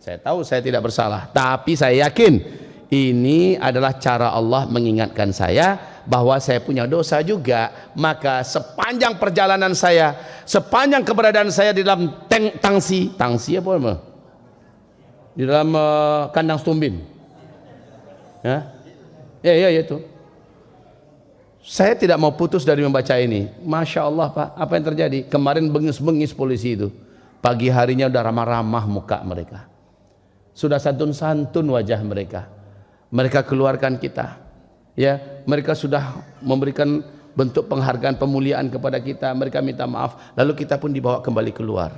saya tahu saya tidak bersalah, tapi saya yakin ini adalah cara Allah mengingatkan saya bahwa saya punya dosa juga. Maka sepanjang perjalanan saya, sepanjang keberadaan saya di dalam tangsi apa namanya? Di dalam kandang setumbin. Ya itu. Saya tidak mau putus dari membaca ini. Masya Allah Pak, apa yang terjadi? Kemarin bengis-bengis polisi itu, pagi harinya udah ramah-ramah muka mereka, sudah santun-santun wajah mereka. Mereka keluarkan kita, ya, mereka sudah memberikan bentuk penghargaan pemuliaan kepada kita, mereka minta maaf, lalu kita pun dibawa kembali keluar.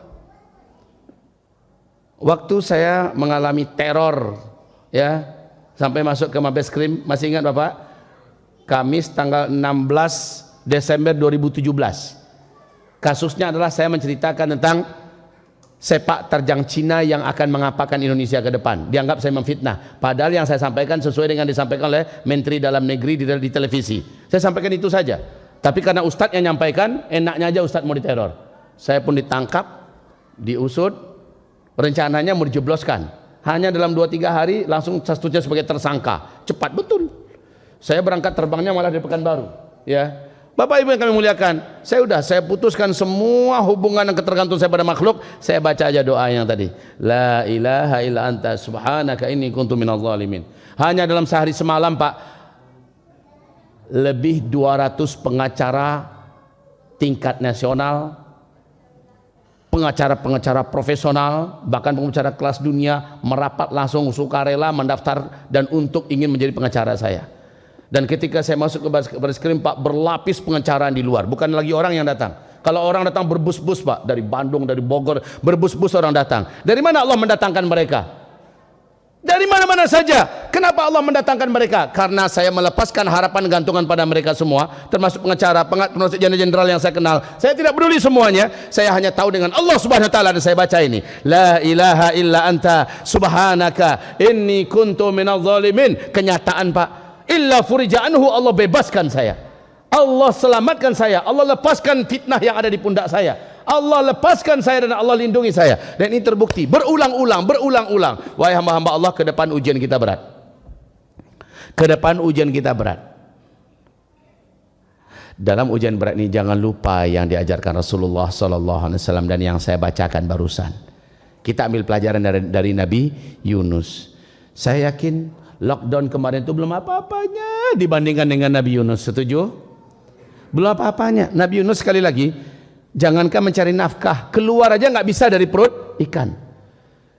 Waktu saya mengalami teror, ya, sampai masuk ke Mabeskrim, masih ingat Bapak? Kamis tanggal 16 Desember 2017. Kasusnya adalah saya menceritakan tentang sepak terjang Cina yang akan mengapakan Indonesia ke depan. Dianggap saya memfitnah, padahal yang saya sampaikan sesuai dengan disampaikan oleh Menteri Dalam Negeri di televisi. Saya sampaikan itu saja, tapi karena Ustadz yang nyampaikan, enaknya aja Ustadz mau diteror. Saya pun ditangkap, diusut, rencananya mau dijebloskan. Hanya dalam 2-3 hari langsung statusnya sebagai tersangka. Cepat betul. Saya berangkat terbangnya malah di Pekanbaru. Ya, Bapak Ibu yang kami muliakan, saya putuskan semua hubungan dan ketergantungan saya pada makhluk. Saya baca aja doa yang tadi. La ilaha illa anta subhanaka inni kuntu minadh dhalimin. Hanya dalam sehari semalam, Pak, lebih 200 pengacara tingkat nasional, pengacara-pengacara profesional, bahkan pengacara kelas dunia merapat langsung sukarela mendaftar dan untuk ingin menjadi pengacara saya. Dan ketika saya masuk ke Bareskrim, Pak, berlapis pengacaraan di luar, bukan lagi orang yang datang. Kalau orang datang berbus-bus, Pak, dari Bandung, dari Bogor, berbus-bus orang datang. Dari mana Allah mendatangkan mereka? Dari mana-mana saja. Kenapa Allah mendatangkan mereka? Karena saya melepaskan harapan gantungan pada mereka semua, termasuk pengacara, penasihat jenderal yang saya kenal. Saya tidak peduli semuanya. Saya hanya tahu dengan Allah Subhanahu wa taala, dan saya baca ini. La ilaha illa anta subhanaka inni kuntu minadh dhalimin. Kenyataan, Pak, illa furija anhu, Allah bebaskan saya. Allah selamatkan saya. Allah lepaskan fitnah yang ada di pundak saya. Allah lepaskan saya dan Allah lindungi saya. Dan ini terbukti berulang-ulang. Wahai hamba-hamba Allah, ke depan ujian kita berat. Ke depan ujian kita berat. Dalam ujian berat ini jangan lupa yang diajarkan Rasulullah SAW dan yang saya bacakan barusan. Kita ambil pelajaran dari Nabi Yunus. Saya yakin lockdown kemarin itu belum apa-apanya dibandingkan dengan Nabi Yunus. Setuju? Belum apa-apanya. Nabi Yunus, sekali lagi, jangankan mencari nafkah, keluar aja nggak bisa dari perut ikan.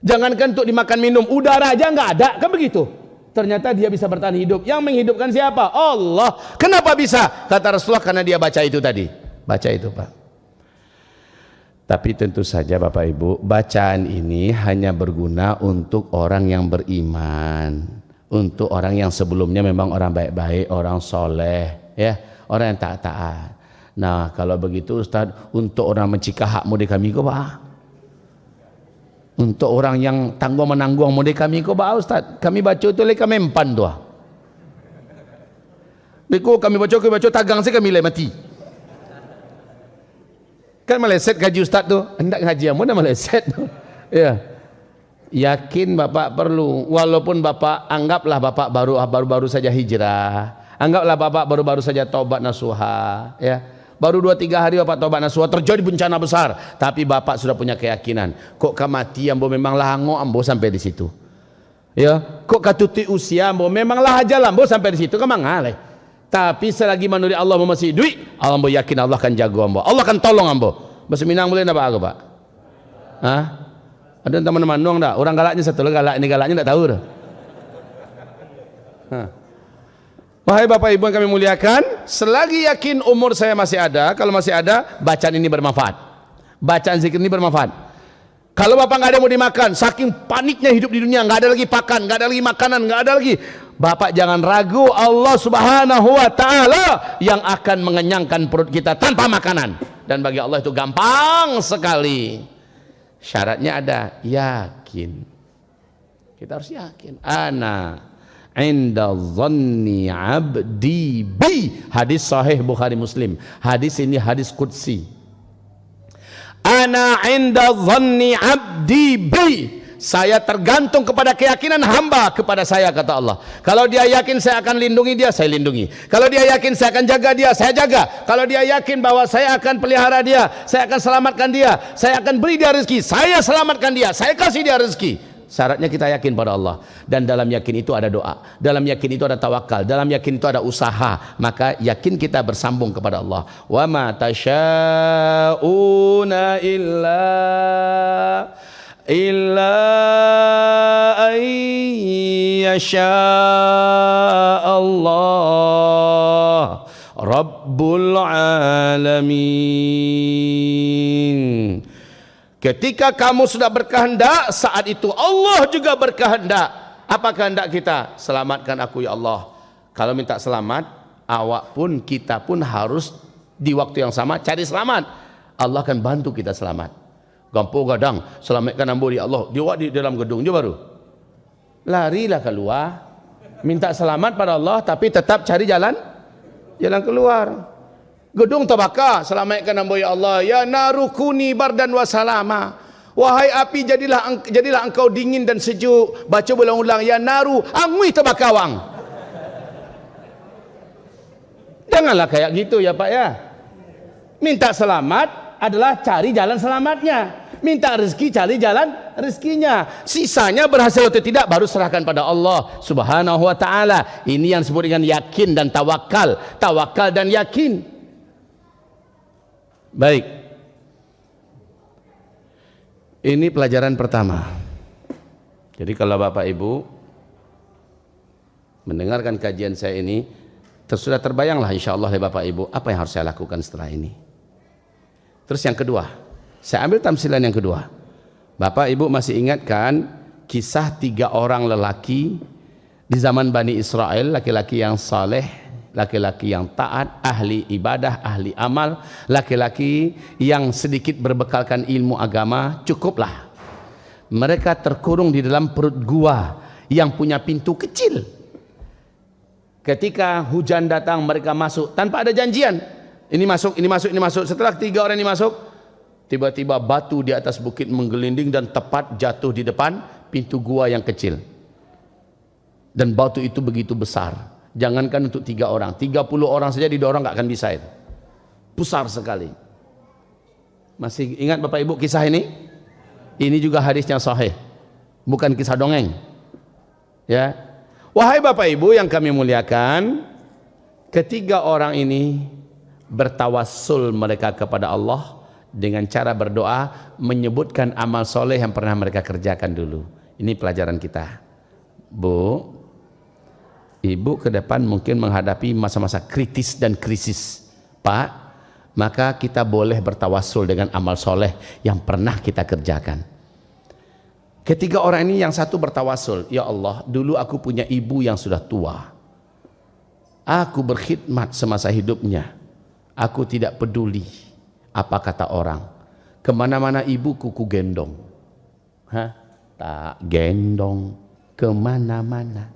Jangankan untuk dimakan minum, udara aja nggak ada, kan begitu. Ternyata dia bisa bertahan hidup. Yang menghidupkan siapa? Allah. Kenapa bisa? Kata Rasulullah, karena dia baca itu tadi. Baca itu, Pak. Tapi tentu saja Bapak Ibu, bacaan ini hanya berguna untuk orang yang beriman, untuk orang yang sebelumnya memang orang baik-baik, orang soleh, ya, orang yang taat-taat. Nah, kalau begitu Ustaz, untuk orang mencikah hak mudi kami ko Pak, untuk orang yang tanggung menanggung mudi kami ko Pak Ustaz, kami baca itu le kami empan doa. Beko kami baca tagang sih kami le mati. Kan meleset gaji Ustaz tu, hendak ngaji amun dah meleset tu. Ya. Yakin Bapak perlu, walaupun Bapak anggaplah Bapak baru saja hijrah, anggaplah Bapak baru saja taubat nasuha, ya. Baru 2-3 hari Bapak taubat nasuha, terjadi bencana besar, tapi Bapak sudah punya keyakinan, kok kematian ambo memang lahango ambo sampai di situ. Ya, kok katuti usia ambo memang lah aja ambo sampai di situ, kemang aleh. Tapi selagi manusia Allah masih duit, ambo yakin Allah akan jago ambo, Allah akan tolong ambo. Bahasa Minang boleh apa aku, Pak? Hah? Ada teman-teman nuang dah, orang galaknya satu lagi, galak ini galaknya tak tahu dah. Wahai Bapak Ibu yang kami muliakan, selagi yakin umur saya masih ada, kalau masih ada, bacaan ini bermanfaat. Bacaan zikir ini bermanfaat. Kalau Bapak nggak ada mau dimakan, saking paniknya hidup di dunia, nggak ada lagi pakan, nggak ada lagi makanan, nggak ada lagi, Bapak jangan ragu, Allah Subhanahu wa taala yang akan mengenyangkan perut kita tanpa makanan. Dan bagi Allah itu gampang sekali. Syaratnya ada, yakin. Kita harus yakin. Ana inda dhanni abdi bi. Hadis sahih Bukhari Muslim. Hadis ini hadis qudsi. Ana inda dhanni abdi bi. Saya tergantung kepada keyakinan hamba kepada saya, kata Allah. Kalau dia yakin saya akan lindungi dia, saya lindungi. Kalau dia yakin saya akan jaga dia, saya jaga. Kalau dia yakin bahwa saya akan pelihara dia, saya akan selamatkan dia, saya akan beri dia rezeki, saya selamatkan dia, saya kasih dia rezeki. Syaratnya kita yakin pada Allah. Dan dalam yakin itu ada doa, dalam yakin itu ada tawakal, dalam yakin itu ada usaha. Maka yakin kita bersambung kepada Allah. Wa ma tasyauna illa ayyasha Allah Rabbul Alamin. Ketika kamu sudah berkehendak, saat itu Allah juga berkehendak. Apa kehendak kita? Selamatkan aku ya Allah. Kalau minta selamat, awak pun, kita pun harus di waktu yang sama cari selamat. Allah akan bantu kita selamat. Gampang gadang, selamatkan ambo ya Allah. Dia di dalam gedung dia baru larilah keluar, minta selamat pada Allah, tapi tetap cari jalan keluar. Gedung terbakar, selamatkan ambo ya Allah. Ya narukuni bardan wa salama. Wahai api, jadilah engkau dingin dan sejuk. Baca berulang-ulang, ya naru angui terbakawang. Janganlah kayak gitu ya Pak ya. Minta selamat adalah cari jalan selamatnya. Minta rezeki, cari jalan rezekinya. Sisanya berhasil atau tidak baru serahkan pada Allah Subhanahu wa taala. Ini yang disebut dengan yakin dan tawakal. Tawakal dan yakin. Baik. Ini pelajaran pertama. Jadi kalau Bapak Ibu mendengarkan kajian saya ini, sudah terbayanglah insyaallah oleh Bapak Ibu apa yang harus saya lakukan setelah ini. Terus yang kedua, saya ambil tamsilan yang kedua. Bapak Ibu masih ingatkan kisah 3 orang lelaki di zaman Bani Israel, laki-laki yang saleh, laki-laki yang taat, ahli ibadah, ahli amal, laki-laki yang sedikit berbekalkan ilmu agama, cukuplah. Mereka terkurung di dalam perut gua yang punya pintu kecil. Ketika hujan datang mereka masuk tanpa ada janjian. Ini masuk, ini masuk, ini masuk. Setelah 3 orang ini masuk, tiba-tiba batu di atas bukit menggelinding dan tepat jatuh di depan pintu gua yang kecil. Dan batu itu begitu besar. Jangankan untuk 3 orang, 30 orang saja didorong nggak akan bisa itu. Besar sekali. Masih ingat Bapak Ibu kisah ini? Ini juga hadisnya sahih, bukan kisah dongeng. Ya, wahai Bapak Ibu yang kami muliakan, ketiga orang ini bertawassul mereka kepada Allah dengan cara berdoa, menyebutkan amal soleh yang pernah mereka kerjakan dulu. Ini pelajaran kita. Bu, Ibu ke depan mungkin menghadapi masa-masa kritis dan krisis, Pak, maka kita boleh bertawassul dengan amal soleh yang pernah kita kerjakan. Ketiga orang ini yang satu bertawassul, ya Allah, dulu aku punya ibu yang sudah tua, aku berkhidmat semasa hidupnya, aku tidak peduli apa kata orang, kemana-mana ibuku ku gendong. Tak gendong kemana-mana,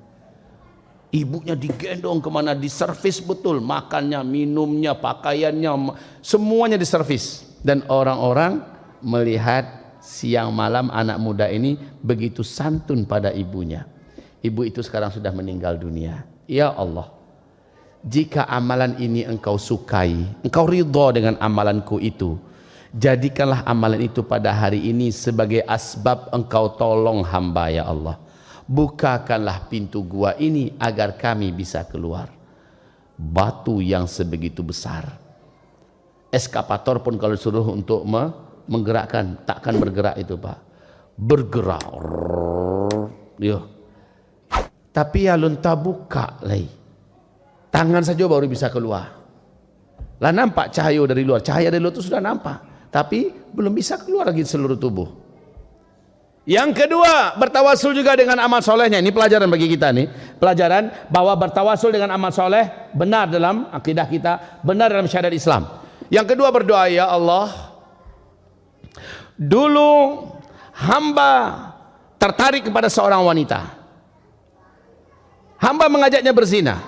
ibunya digendong kemana, diservis betul, makannya, minumnya, pakaiannya, semuanya diservis. Dan orang-orang melihat siang malam anak muda ini begitu santun pada ibunya. Ibu itu sekarang sudah meninggal dunia. Ya Allah, jika amalan ini engkau sukai, engkau ridha dengan amalanku itu, jadikanlah amalan itu pada hari ini sebagai asbab engkau tolong hamba ya Allah. Bukakanlah pintu gua ini agar kami bisa keluar. Batu yang sebegitu besar, eskapator pun kalau suruh untuk menggerakkan takkan bergerak itu Pak. Bergerak. Yo. Tapi ya lunta buka lagi. Tangan saja baru bisa keluar. Lah nampak cahaya dari luar. Cahaya dari luar itu sudah nampak, tapi belum bisa keluar lagi seluruh tubuh. Yang kedua, bertawassul juga dengan amal solehnya. Ini pelajaran bagi kita nih. Pelajaran bahwa bertawassul dengan amal soleh benar dalam akidah kita, benar dalam syariat Islam. Yang kedua berdoa, ya Allah, dulu hamba tertarik kepada seorang wanita. Hamba mengajaknya berzina.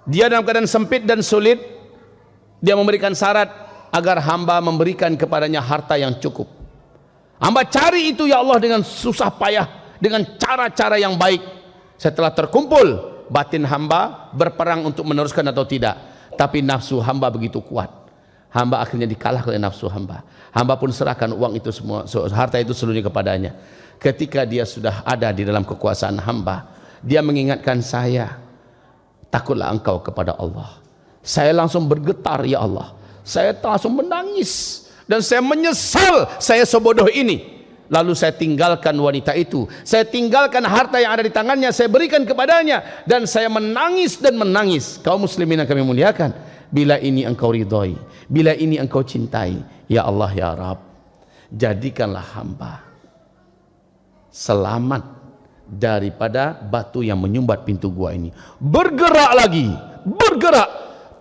Dia dalam keadaan sempit dan sulit. Dia memberikan syarat agar hamba memberikan kepadanya harta yang cukup. Hamba cari itu ya Allah dengan susah payah, dengan cara-cara yang baik. Setelah terkumpul, batin hamba berperang untuk meneruskan atau tidak. Tapi nafsu hamba begitu kuat. Hamba akhirnya dikalahkan oleh nafsu hamba. Hamba pun serahkan uang itu semua, harta itu seluruhnya kepadanya. Ketika dia sudah ada di dalam kekuasaan hamba, dia mengingatkan saya, takutlah engkau kepada Allah. Saya langsung bergetar, ya Allah. Saya langsung menangis dan saya menyesal saya sebodoh ini. Lalu saya tinggalkan wanita itu, saya tinggalkan harta yang ada di tangannya, saya berikan kepadanya, dan saya menangis dan menangis. Kaum muslimin yang kami muliakan, bila ini engkau ridhoi, bila ini engkau cintai, ya Allah ya Rabb, jadikanlah hamba selamat daripada batu yang menyumbat pintu gua ini. Bergerak lagi, bergerak,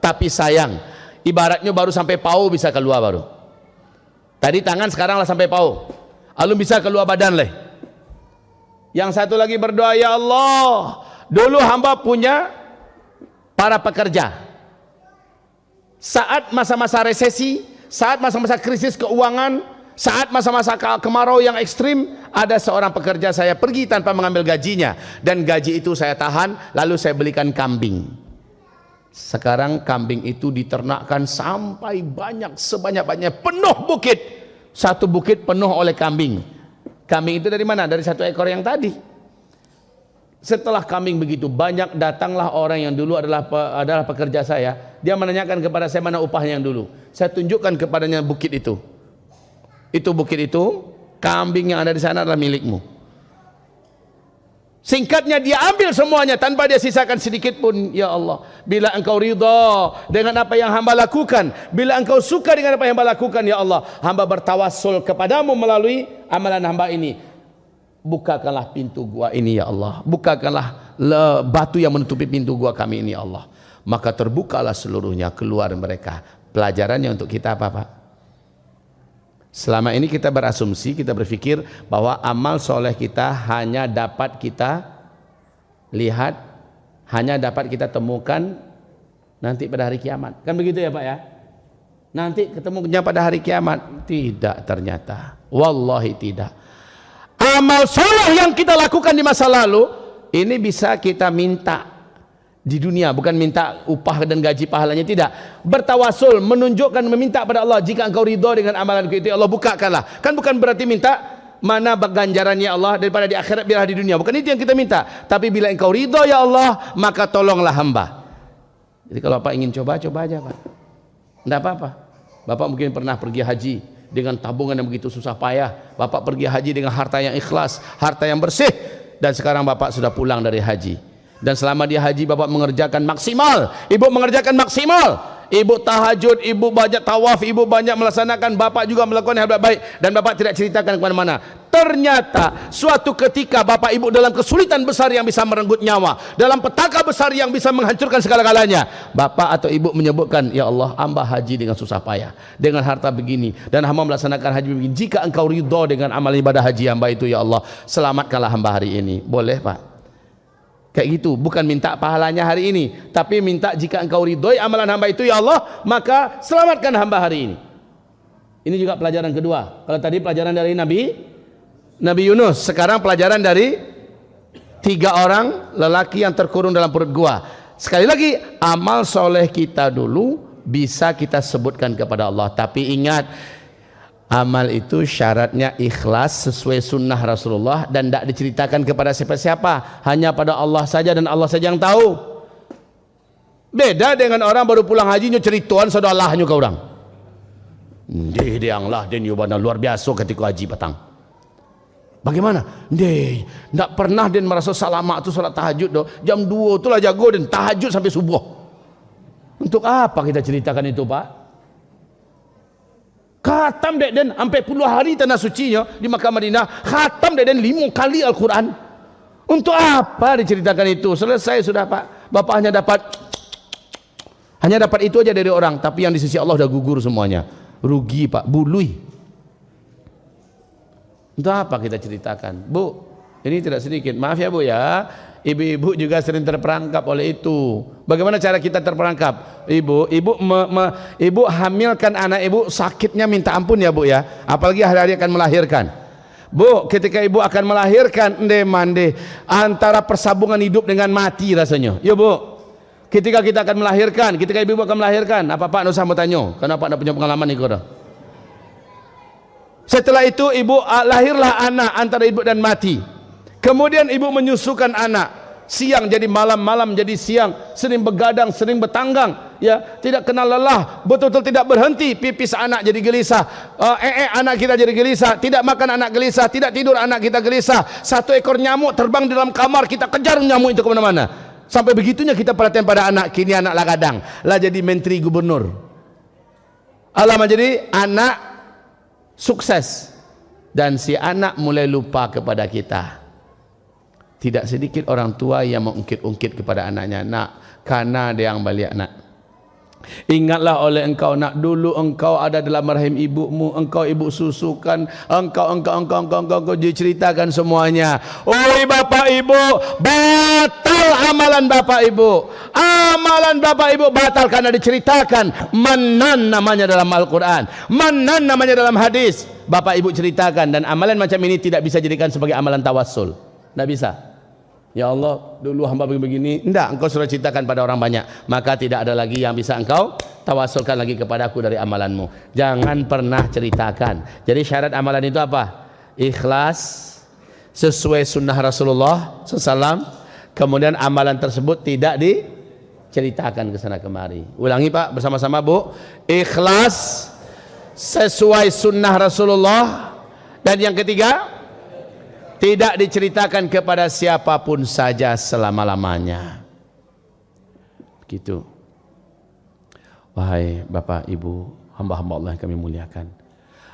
tapi sayang, ibaratnya baru sampai pau bisa keluar baru. Tadi tangan, sekarang lah sampai pau, alun bisa keluar badan leh. Yang satu lagi berdoa, ya Allah, dulu hamba punya para pekerja. Saat masa-masa resesi, saat masa-masa krisis keuangan, Saat masa-masa kemarau yang ekstrim, ada seorang pekerja saya pergi tanpa mengambil gajinya, dan gaji itu saya tahan, lalu saya belikan kambing. Sekarang kambing itu diternakkan sampai banyak, sebanyak-banyaknya, penuh bukit. Satu bukit penuh oleh kambing. Kambing itu dari mana? Dari satu ekor yang tadi. Setelah kambing begitu banyak, datanglah orang yang dulu adalah pekerja saya. Dia menanyakan kepada saya mana upahnya yang dulu. Saya tunjukkan kepadanya bukit itu. Itu bukit itu, kambing yang ada di sana adalah milikmu. Singkatnya dia ambil semuanya tanpa dia sisakan sedikit pun. Ya Allah, bila engkau ridha dengan apa yang hamba lakukan, bila engkau suka dengan apa yang hamba lakukan, ya Allah, hamba bertawassul kepadamu melalui amalan hamba ini. Bukakanlah pintu gua ini ya Allah, bukakanlah batu yang menutupi pintu gua kami ini ya Allah. Maka terbukalah seluruhnya, keluar mereka. Pelajarannya untuk kita apa Pak? Selama ini kita berasumsi, kita berpikir bahwa amal soleh kita hanya dapat kita lihat, hanya dapat kita temukan nanti pada hari kiamat. Kan begitu ya Pak ya? Nanti ketemunya pada hari kiamat. Tidak ternyata. Wallahi tidak. Amal soleh yang kita lakukan di masa lalu, ini bisa kita minta di dunia, bukan minta upah dan gaji pahalanya, tidak. Bertawasul, menunjukkan, meminta pada Allah, jika engkau ridho dengan amalanku itu, Allah bukakanlah. Kan bukan berarti minta mana ganjarannya Allah daripada di akhirat biarlah di dunia, bukan itu yang kita minta. Tapi bila engkau ridho ya Allah, maka tolonglah hamba. Jadi kalau Bapak ingin coba aja Pak, tidak apa-apa. Bapak mungkin pernah pergi haji dengan tabungan yang begitu susah payah. Bapak pergi haji dengan harta yang ikhlas, harta yang bersih, dan sekarang Bapak sudah pulang dari haji. Dan selama dia haji Bapak mengerjakan maksimal, Ibu mengerjakan maksimal, Ibu tahajud, Ibu banyak tawaf, Ibu banyak melaksanakan, Bapak juga melakukan hal baik, dan Bapak tidak ceritakan kemana-mana. Ternyata suatu ketika Bapak Ibu dalam kesulitan besar yang bisa merenggut nyawa, dalam petaka besar yang bisa menghancurkan segala-galanya, Bapak atau Ibu menyebutkan, ya Allah, hamba haji dengan susah payah, dengan harta begini, dan hamba melaksanakan haji begini. Jika engkau ridho dengan amal ibadah haji hamba itu ya Allah, selamatkanlah hamba hari ini. Boleh Pak? Kayak gitu, bukan minta pahalanya hari ini, tapi minta jika engkau ridhoi amalan hamba itu ya Allah, maka selamatkan hamba hari ini. Ini juga pelajaran kedua. Kalau tadi pelajaran dari Nabi Yunus, sekarang pelajaran dari 3 orang lelaki yang terkurung dalam perut gua. Sekali lagi, amal soleh kita dulu bisa kita sebutkan kepada Allah, tapi ingat, amal itu syaratnya ikhlas sesuai sunnah Rasulullah, dan tidak diceritakan kepada siapa-siapa, hanya pada Allah saja, dan Allah saja yang tahu. Beda dengan orang baru pulang haji nyu cerituan saudalahnya ke orang. Dia lah dan yubana luar biasa ketika haji petang. Bagaimana? Tidak pernah dan merasa salamat tu salat tahajud do. Jam 2 tu lah jago dan tahajud sampai subuh. Untuk apa kita ceritakan itu Pak? Khatam dek dan sampai puluh hari tanah sucinya di Makkah Madinah, khatam dek dan 5 kali Al-Quran. Untuk apa diceritakan itu? Selesai sudah Pak. Bapak hanya dapat itu aja dari orang, tapi yang di sisi Allah udah gugur semuanya. Rugi Pak, bului. Untuk apa kita ceritakan? Bu, ini tidak sedikit, maaf ya Bu ya, ibu-ibu juga sering terperangkap oleh itu. Bagaimana cara kita terperangkap? Ibu hamilkan anak ibu, sakitnya minta ampun ya Bu ya, apalagi hari-hari akan melahirkan. Bu, ketika ibu akan melahirkan, mande antara persambungan hidup dengan mati rasanya. Ya Bu, ketika kita akan melahirkan, ketika ibu akan melahirkan, apa Pak usah mau tanya, karena Pak tidak punya pengalaman nih kau. Setelah itu ibu lahirlah anak antara hidup dan mati. Kemudian ibu menyusukan anak, siang jadi malam, malam jadi siang, sering begadang, sering bertanggang, ya, tidak kenal lelah, betul-betul tidak berhenti. Pipis anak jadi gelisah, anak kita jadi gelisah, tidak makan anak gelisah, tidak tidur anak kita gelisah. Satu ekor nyamuk terbang di dalam kamar, kita kejar nyamuk itu kemana-mana. Sampai begitunya kita perhatian pada anak. Kini anak lah kadang lah jadi menteri gubernur, Allah menjadi anak sukses, dan si anak mulai lupa kepada kita. Tidak sedikit orang tua yang mengungkit-ungkit kepada anaknya, nak, karena ada yang balik nak, Ingatlah oleh engkau, nak dulu engkau ada dalam rahim ibumu, engkau ibu susukan, engkau diceritakan semuanya. Oi bapak ibu, batal amalan bapak ibu. Amalan bapak ibu batal karena diceritakan. Manan namanya dalam Al-Quran, manan namanya dalam hadis. Bapak ibu ceritakan, dan amalan macam ini tidak bisa jadikan sebagai amalan tawassul. Tidak bisa. Ya Allah, dulu hamba begini. Tidak, engkau sudah ceritakan pada orang banyak, maka tidak ada lagi yang bisa engkau tawasulkan lagi kepadaku dari amalanmu. Jangan pernah ceritakan. Jadi syarat amalan itu apa? Ikhlas, sesuai sunnah Rasulullah SAW. Kemudian amalan tersebut tidak diceritakan ke sana kemari. Ulangi Pak, bersama-sama Bu. Ikhlas, sesuai sunnah Rasulullah. Dan yang ketiga, tidak diceritakan kepada siapapun saja selama-lamanya. Gitu. Wahai Bapak Ibu, hamba-hamba Allah yang kami muliakan,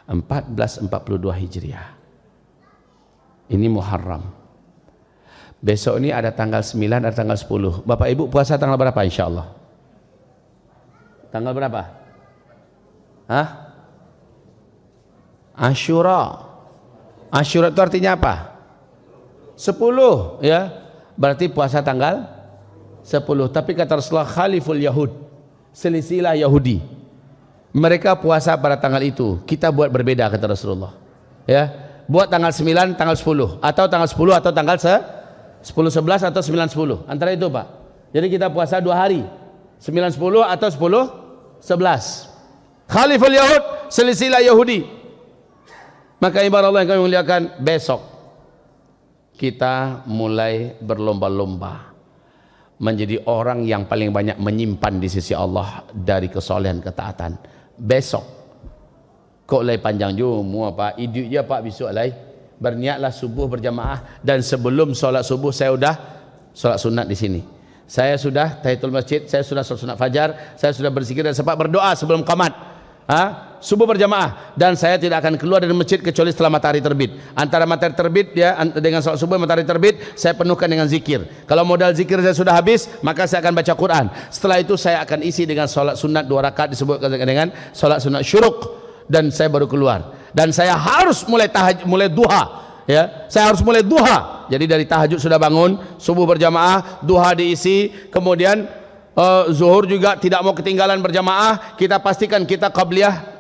1442 Hijriah. Ini Muharram. Besok ini ada tanggal 9, ada tanggal 10. Bapak Ibu puasa tanggal berapa insya Allah? Tanggal berapa? Hah? Asyura. Asyura itu artinya apa? 10, ya. Berarti puasa tanggal 10. Tapi kata Rasulullah, khaliful Yahud, selisilah Yahudi. Mereka puasa pada tanggal itu. Kita buat berbeda kata Rasulullah. Ya, buat tanggal 9, tanggal 10, atau tanggal 10 atau tanggal 10-11 atau 9-10. Antara itu, Pak. Jadi kita puasa 2 hari. 9-10 atau 10-11. Khaliful Yahud, selisilah Yahudi. Maka ibarat Allah yang kami muliakan, besok kita mulai berlomba-lomba menjadi orang yang paling banyak menyimpan di sisi Allah dari kesolehan ketaatan. Besok kok lay panjang jumu Pak, iduk je Pak besok lay. Berniatlah subuh berjamaah, dan sebelum solat subuh saya sudah solat sunat di sini. Saya sudah tahiyatul masjid, saya sudah solat sunat fajar, saya sudah berzikir dan sempat berdoa sebelum qamat. Subuh berjamaah, dan saya tidak akan keluar dari masjid kecuali setelah matahari terbit. Antara matahari terbit ya dengan salat subuh matahari terbit, saya penuhkan dengan zikir. Kalau modal zikir saya sudah habis, maka saya akan baca Quran. Setelah itu saya akan isi dengan salat sunat 2 rakaat, disebutkan dengan salat sunat syuruk, dan saya baru keluar. Dan saya harus mulai duha, ya. Saya harus mulai duha. Jadi dari tahajud sudah bangun, subuh berjamaah, duha diisi, kemudian zuhur juga tidak mau ketinggalan berjamaah. Kita pastikan kita qabliyah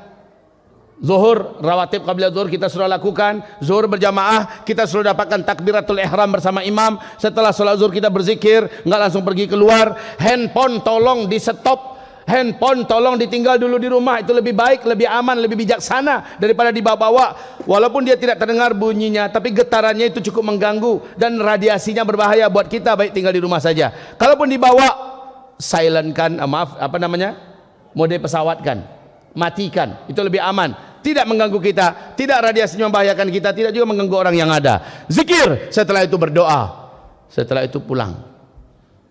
zuhur, rawatib qabliyah zuhur kita sudah lakukan. Zuhur berjamaah kita sudah dapatkan takbiratul ihram bersama imam. Setelah sholat zuhur kita berzikir, nggak langsung pergi keluar. Handphone tolong di stop, handphone tolong ditinggal dulu di rumah. Itu lebih baik, lebih aman, lebih bijaksana daripada dibawa-bawa. Walaupun dia tidak terdengar bunyinya, tapi getarannya itu cukup mengganggu dan radiasinya berbahaya buat kita. Baik tinggal di rumah saja. Kalaupun dibawa, silentkan, mode pesawatkan, matikan, itu lebih aman, tidak mengganggu kita, tidak radiasinya membahayakan kita, tidak juga mengganggu orang yang ada. Zikir, setelah itu berdoa, setelah itu pulang,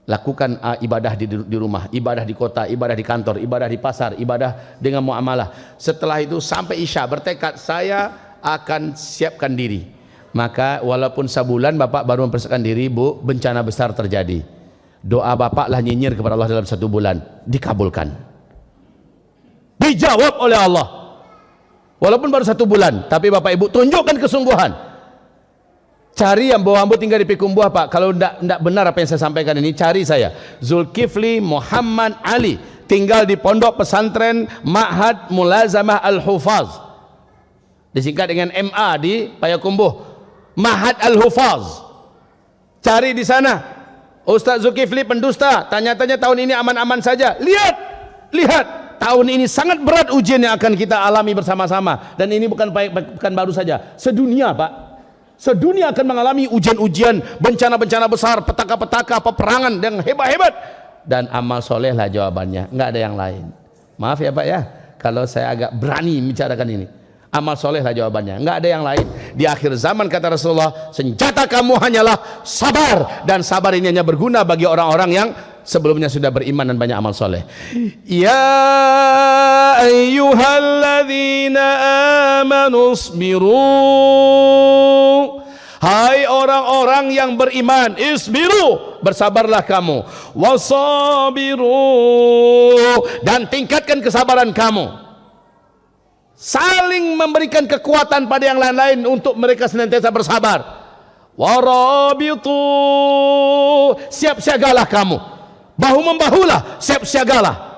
lakukan ibadah di rumah, ibadah di kota, ibadah di kantor, ibadah di pasar, ibadah dengan muamalah. Setelah itu sampai Isya bertekad, saya akan siapkan diri. Maka walaupun sebulan Bapak baru mempersiapkan diri, Bu, bencana besar terjadi. Doa Bapak lah nyinyir kepada Allah dalam 1 bulan, dikabulkan, dijawab oleh Allah. Walaupun baru 1 bulan, tapi Bapak Ibu tunjukkan kesungguhan. Cari yang bawa tinggal di Pikumbuah Pak. Kalau tidak benar apa yang saya sampaikan ini, cari saya, Zulkifli Muhammad Ali, tinggal di Pondok Pesantren Ma'had Mulazamah Al-Hufaz, disingkat dengan MA di Payakumbuh, Ma'had Al-Hufaz. Cari di sana. Ustaz Zulkifli pendusta, tanya-tanya tahun ini aman-aman saja. Lihat, tahun ini sangat berat ujian yang akan kita alami bersama-sama. Dan ini bukan baru saja, sedunia Pak. Sedunia akan mengalami ujian-ujian, bencana-bencana besar, petaka-petaka, peperangan yang hebat-hebat. Dan amal soleh lah jawabannya, nggak ada yang lain. Maaf ya Pak ya, kalau saya agak berani membicarakan ini. Amal soleh lah jawabannya, nggak ada yang lain. Di akhir zaman kata Rasulullah, senjata kamu hanyalah sabar, dan sabar ini hanya berguna bagi orang-orang yang sebelumnya sudah beriman dan banyak amal soleh. Ya ayyuhalladzina amanu isbiru, Hai orang-orang yang beriman, isbiru, bersabarlah kamu, wasabiru, dan tingkatkan kesabaran kamu. Saling memberikan kekuatan pada yang lain-lain untuk mereka senantiasa bersabar. Warabitu, siap siagalah kamu, bahu membahulah, siap siagalah.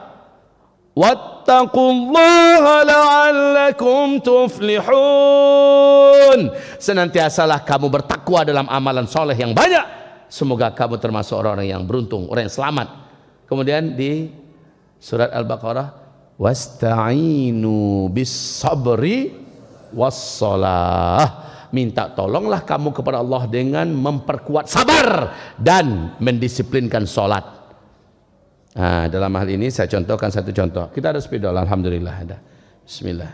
Wattaqullaha la'allakum tuflihun, senantiasalah kamu bertakwa dalam amalan soleh yang banyak, semoga kamu termasuk orang-orang yang beruntung, orang yang selamat. Kemudian di surat Al-Baqarah, wasta'inu bis sabri wassalah, minta tolonglah kamu kepada Allah dengan memperkuat sabar dan mendisiplinkan sholat. Nah, dalam hal ini saya contohkan satu contoh. Kita ada spidol, alhamdulillah ada. Bismillah.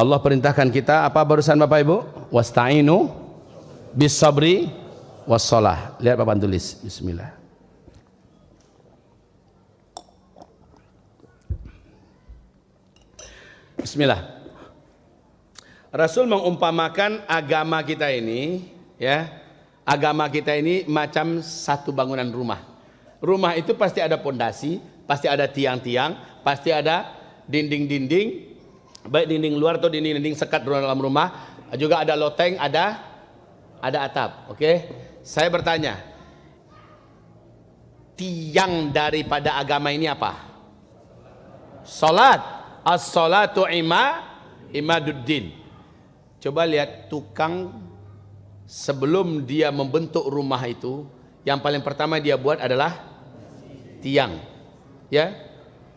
Allah perintahkan kita apa barusan Bapak Ibu? Wasta'inu bis sabri wassalah. Lihat Bapak tulis. Bismillah. Bismillah. Rasul mengumpamakan agama kita ini, ya, agama kita ini macam satu bangunan rumah. Rumah itu pasti ada pondasi, pasti ada tiang-tiang, pasti ada dinding-dinding, baik dinding luar atau dinding-dinding sekat dalam rumah, juga ada loteng, ada atap. Oke, saya bertanya, tiang daripada agama ini apa? Salat. As-salatu imaduddin. Coba lihat tukang sebelum dia membentuk rumah itu, yang paling pertama dia buat adalah tiang. Ya.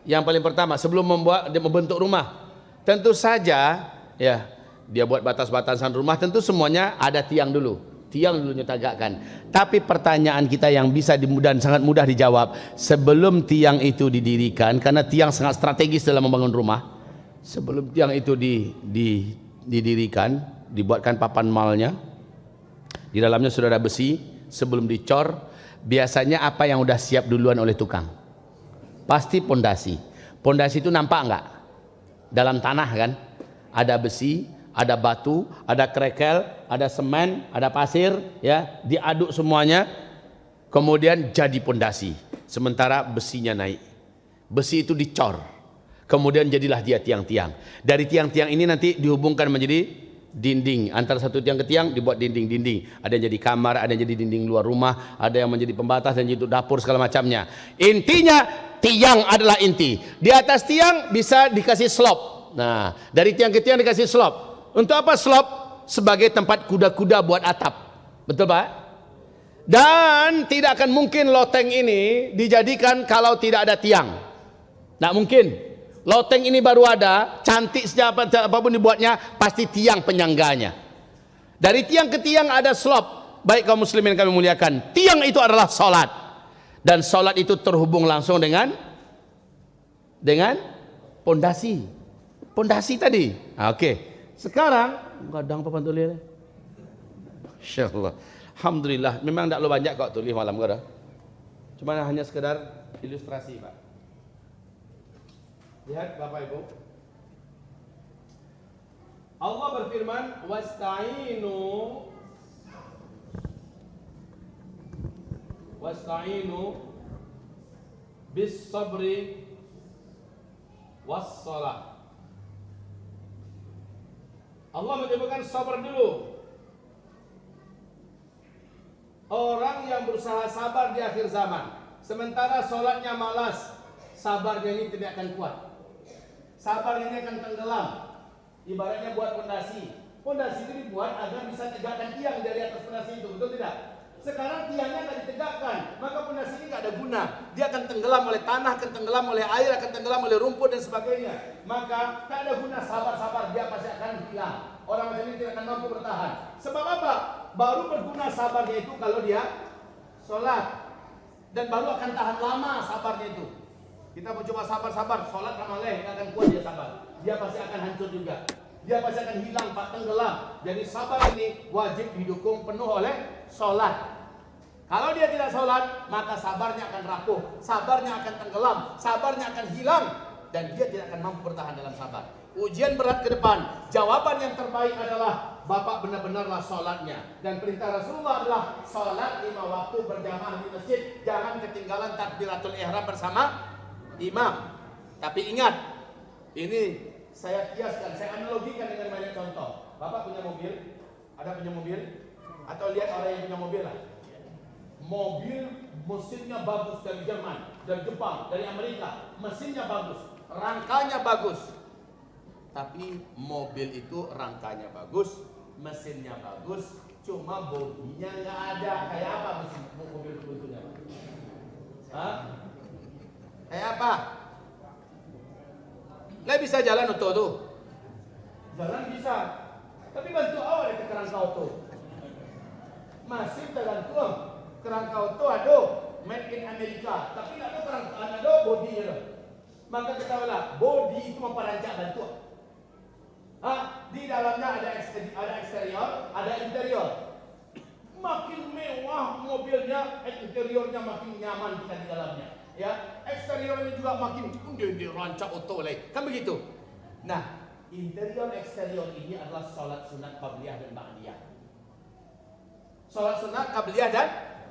Yang paling pertama sebelum membentuk rumah. Tentu saja ya, dia buat batas-batasan rumah, tentu semuanya ada tiang dulu. Tiang dulunya tegakkan. Tapi pertanyaan kita yang bisa dan sangat mudah dijawab, sebelum tiang itu didirikan, karena tiang sangat strategis dalam membangun rumah. Sebelum tiang itu didirikan, dibuatkan papan malnya, di dalamnya sudah ada besi. Sebelum dicor, biasanya apa yang sudah siap duluan oleh tukang? Pasti pondasi. Pondasi itu nampak enggak? Dalam tanah kan? Ada besi, ada batu, ada krekel, ada semen, ada pasir, ya, diaduk semuanya, kemudian jadi pondasi. Sementara besinya naik, besi itu dicor, kemudian jadilah dia tiang-tiang. Dari tiang-tiang ini nanti dihubungkan menjadi dinding, antara satu tiang ke tiang dibuat dinding-dinding. Ada yang jadi kamar, ada yang jadi dinding luar rumah, ada yang menjadi pembatas dan jadi dapur segala macamnya. Intinya tiang adalah inti. Di atas tiang bisa dikasih slop. Nah, dari tiang ke tiang dikasih slop. Untuk apa slop? Sebagai tempat kuda-kuda buat atap. Betul Pak? Dan tidak akan mungkin loteng ini dijadikan kalau tidak ada tiang. Tidak mungkin. Loteng ini baru ada, cantik sejak apapun dibuatnya, pasti tiang penyangganya. Dari tiang ke tiang ada slop. Baik kaum muslimin kami muliakan, tiang itu adalah salat. Dan salat itu terhubung langsung dengan pondasi. Pondasi tadi. Oke. Sekarang kadang papan tulis. Insyaallah. Alhamdulillah, memang tak lo banyak kok tulis malam kada. Cuma hanya sekedar ilustrasi, Pak. Lihat Bapak Ibu. Allah berfirman, wasta'inu bis sabri was salah. Allah menyebutkan sabar dulu. Orang yang berusaha sabar di akhir zaman, sementara sholatnya malas, sabarnya ini tidak akan kuat. Sabarnya ini akan tenggelam. Ibaratnya buat pondasi. Pondasi itu dibuat agar bisa tegakkan tiang dari atas pondasi itu, betul tidak? Sekarang tiangnya akan ditegakkan, maka pondasi ini tidak ada guna. Dia akan tenggelam oleh tanah, akan tenggelam oleh air, akan tenggelam oleh rumput dan sebagainya. Maka tak ada guna sabar-sabar, dia pasti akan hilang. Orang macam ini tidak akan mampu bertahan. Sebab apa? Baru berguna sabarnya itu kalau dia sholat, dan baru akan tahan lama sabarnya itu. Kita mau coba sabar-sabar, sholat ramaleh, tidak akan kuat dia sabar. Dia pasti akan hancur juga. Dia pasti akan hilang, tenggelam. Jadi sabar ini wajib didukung penuh oleh sholat. Kalau dia tidak sholat, maka sabarnya akan rapuh, sabarnya akan tenggelam, sabarnya akan hilang, dan dia tidak akan mampu bertahan dalam sabar. Ujian berat ke depan. Jawaban yang terbaik adalah Bapak benar-benarlah sholatnya. Dan perintah Rasulullah adalah sholat 5 waktu berjamaah di masjid. Jangan ketinggalan takbiratul ihram bersama imam. Tapi ingat, ini saya kiaskan, saya analogikan dengan banyak contoh. Bapak punya mobil, ada punya mobil, atau lihat orang yang punya mobil lah. Mobil mesinnya bagus dari Jerman, dari Jepang, dari Amerika. Mesinnya bagus, rangkanya bagus. Tapi mobil itu rangkanya bagus, mesinnya bagus, cuma bodinya nggak ada. Kayak apa mesin mobil itu bentuknya? Hah? Kayak apa? Nggak bisa jalan auto tuh. Jalan bisa, tapi bantu awal ke kerangka auto. Masih tergantung kerangka auto ada made in Amerika, tapi nggak ada kerangka, ada bodinya. Maka ketahuilah, body itu memperancang bantu. Di dalamnya ada eksterior, ada interior. Makin mewah mobilnya, interiornya makin nyaman kita di dalamnya. Ya, eksteriornya juga makin dirancang auto lain. Kan begitu. Nah, interior eksterior ini adalah salat sunat qabliyah dan ba'diyah. Salat sunat qabliyah dan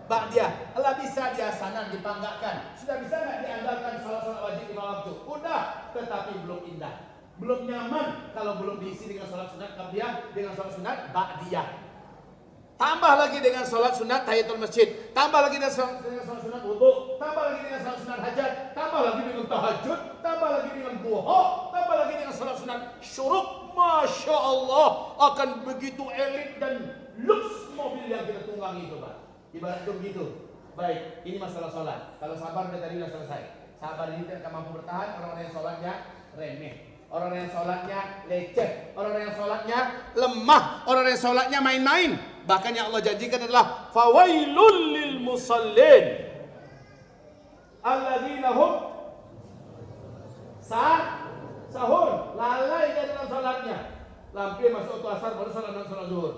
ba'diyah. Allah bisa diasanan, dipanggakan. Sudah bisa nggak diandalkan salat wajib 5 waktu? Udah, tetapi belum indah. Belum nyaman kalau belum diisi dengan salat sunat qabliyah, dengan salat sunat ba'diyah. Tambah lagi dengan salat sunat tahiyatul masjid, tambah lagi dengan salat sunat wudu, tambah lagi dengan salat sunat hajat, tambah lagi dengan tahajud, tambah lagi dengan duha, tambah lagi dengan salat sunat syuruk. Masya Allah, akan begitu elit dan lux mobil yang kita tunggangi itu, Pak. Ibarat itu begitu. Baik, ini masalah salat. Kalau sabar dari tadi sudah selesai. Sabar ini tidak akan mampu bertahan orang-orang yang salatnya remeh. Orang yang sholatnya leceh, orang yang sholatnya lemah, orang yang sholatnya main-main. Bahkan yang Allah janjikan adalah fawailul lil musallin alladzina hum sahur, lalai dia dalam sholatnya. Lampir masuk waktu asar baru sholat zuhur.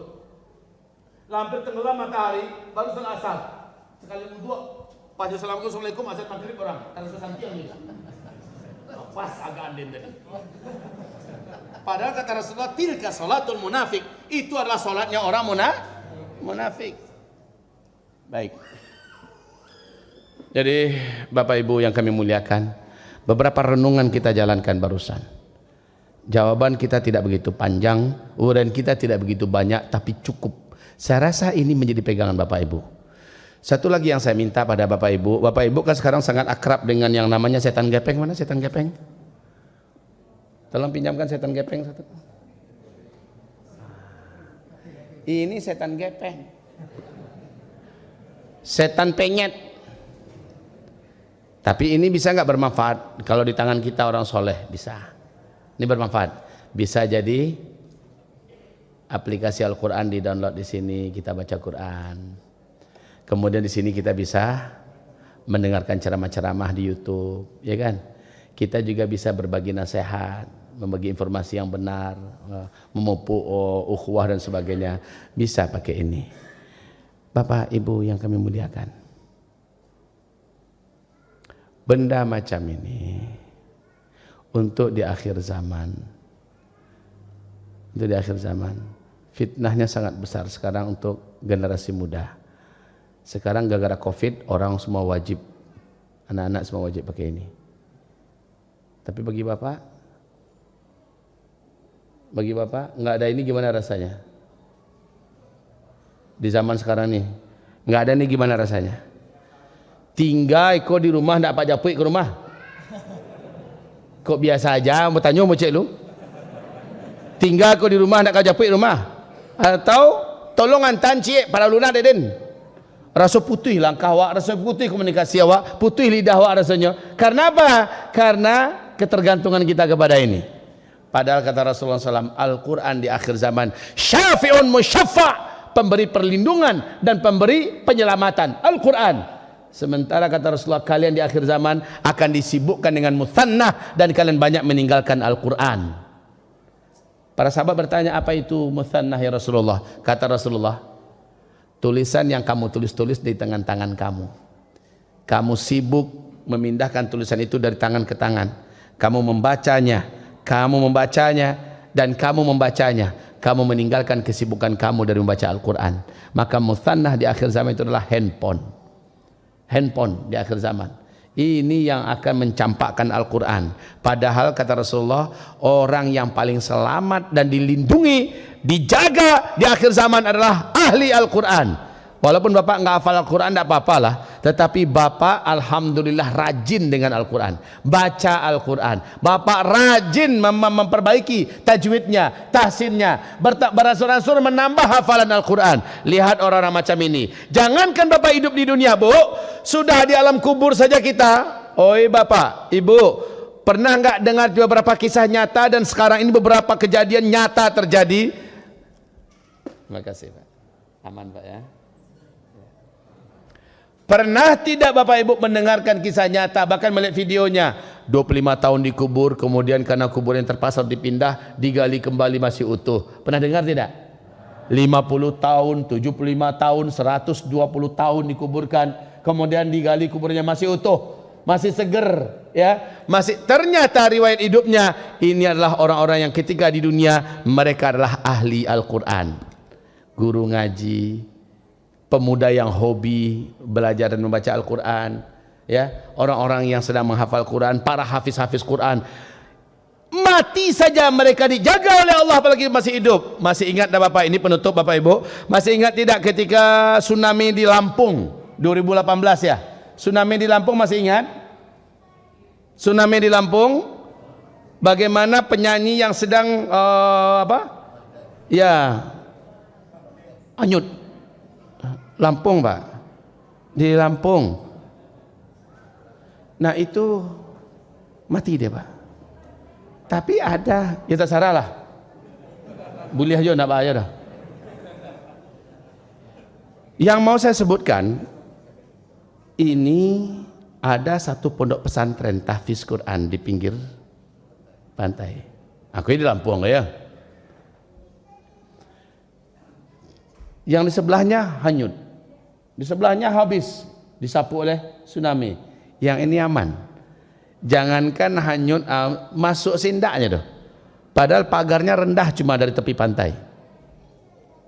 Lampir tenggelam matahari baru sholat asar. Sekali wudu, pas assalamualaikum azan maghrib orang. Karena sudah santiang juga. Pas agak andin tadi. Padahal kata Rasulullah, tilka salatul munafik. Itu adalah salatnya orang munafik. Baik. Jadi Bapak Ibu yang kami muliakan, beberapa renungan kita jalankan barusan. Jawaban kita tidak begitu panjang, uraian kita tidak begitu banyak, tapi cukup. Saya rasa ini menjadi pegangan Bapak Ibu. Satu lagi yang saya minta pada Bapak Ibu kan sekarang sangat akrab dengan yang namanya setan gepeng. Mana setan gepeng? Tolong pinjamkan setan gepeng satu. Ini setan gepeng. Setan penyet. Tapi ini bisa nggak bermanfaat kalau di tangan kita orang soleh? Bisa. Ini bermanfaat. Bisa jadi aplikasi Al-Quran di download di sini, kita baca Quran. Kemudian di sini kita bisa mendengarkan ceramah-ceramah di YouTube, ya kan? Kita juga bisa berbagi nasihat, membagi informasi yang benar, memupuk ukhuwah dan sebagainya. Bisa pakai ini. Bapak Ibu yang kami muliakan, benda macam ini untuk di akhir zaman, fitnahnya sangat besar sekarang untuk generasi muda. Sekarang gara-gara COVID orang semua wajib, anak-anak semua wajib pakai ini. Tapi bagi Bapak nggak ada ini gimana rasanya? Di zaman sekarang nih nggak ada ini gimana rasanya? Tinggal kok di rumah ndak pak japui ke rumah? Kok biasa aja? Mau tanya mau cek lu? Tinggal kok di rumah ndak japui rumah? Atau tolong antan cik para lunak deden? Rasa putih langkah awak, rasa putih komunikasi awak, putih lidah awak rasanya. Karena apa? Karena ketergantungan kita kepada ini. Padahal kata Rasulullah SAW, Al-Quran di akhir zaman syafi'un musyaffa', pemberi perlindungan dan pemberi penyelamatan. Al-Quran. Sementara kata Rasulullah, kalian di akhir zaman akan disibukkan dengan muthannah dan kalian banyak meninggalkan Al-Quran. Para sahabat bertanya, apa itu muthannah ya Rasulullah? Kata Rasulullah, tulisan yang kamu tulis di tangan-tangan kamu. Kamu sibuk memindahkan tulisan itu dari tangan ke tangan. Kamu membacanya, dan kamu membacanya. Kamu meninggalkan kesibukan kamu dari membaca Al-Quran. Maka muthannah di akhir zaman itu adalah handphone di akhir zaman. Ini yang akan mencampakkan Al-Quran. Padahal kata Rasulullah, orang yang paling selamat dan dilindungi, dijaga di akhir zaman adalah ahli Al-Quran. Walaupun bapak nggak hafal Al-Quran, tidak apa-apalah. Tetapi bapak alhamdulillah rajin dengan Al-Quran, baca Al-Quran. Bapak rajin memperbaiki tajwidnya, tahsinnya, beransur-ansur menambah hafalan Al-Quran. Lihat orang-orang macam ini. Jangankan bapak hidup di dunia, bu, sudah di alam kubur saja kita. Oi bapak, ibu, pernah nggak dengar beberapa kisah nyata, dan sekarang ini beberapa kejadian nyata terjadi? Terima kasih pak. Aman pak ya. Pernah tidak Bapak Ibu mendengarkan kisah nyata, bahkan melihat videonya, 25 tahun dikubur, kemudian karena kubur yang terpasang dipindah, digali kembali masih utuh. Pernah dengar tidak? 50 tahun, 75 tahun, 120 tahun dikuburkan, kemudian digali kuburnya masih utuh, masih seger, ya, masih. Ternyata riwayat hidupnya ini adalah orang-orang yang ketika di dunia mereka adalah ahli Al-Quran, guru ngaji, pemuda yang hobi belajar dan membaca Al-Quran, ya, orang-orang yang sedang menghafal Quran, para hafiz-hafiz Quran. Mati saja mereka dijaga oleh Allah, apalagi masih hidup. Masih ingat dah Bapak, ini penutup Bapak Ibu, masih ingat tidak ketika tsunami di Lampung 2018 ya? Tsunami di Lampung masih ingat? Tsunami di Lampung, bagaimana penyanyi yang sedang ya, hanyut. Lampung pak, di Lampung. Nah itu mati dia pak. Tapi ada, ya terserah lah. Boleh aja, nak bahaya dah. Yang mau saya sebutkan, ini ada satu pondok pesantren tahfiz Quran di pinggir pantai. Aku ini di Lampung ya. Yang di sebelahnya hanyut. Di sebelahnya habis, disapu oleh tsunami. Yang ini aman. Jangankan hanyut, masuk sindaknya tuh. Padahal pagarnya rendah cuma dari tepi pantai.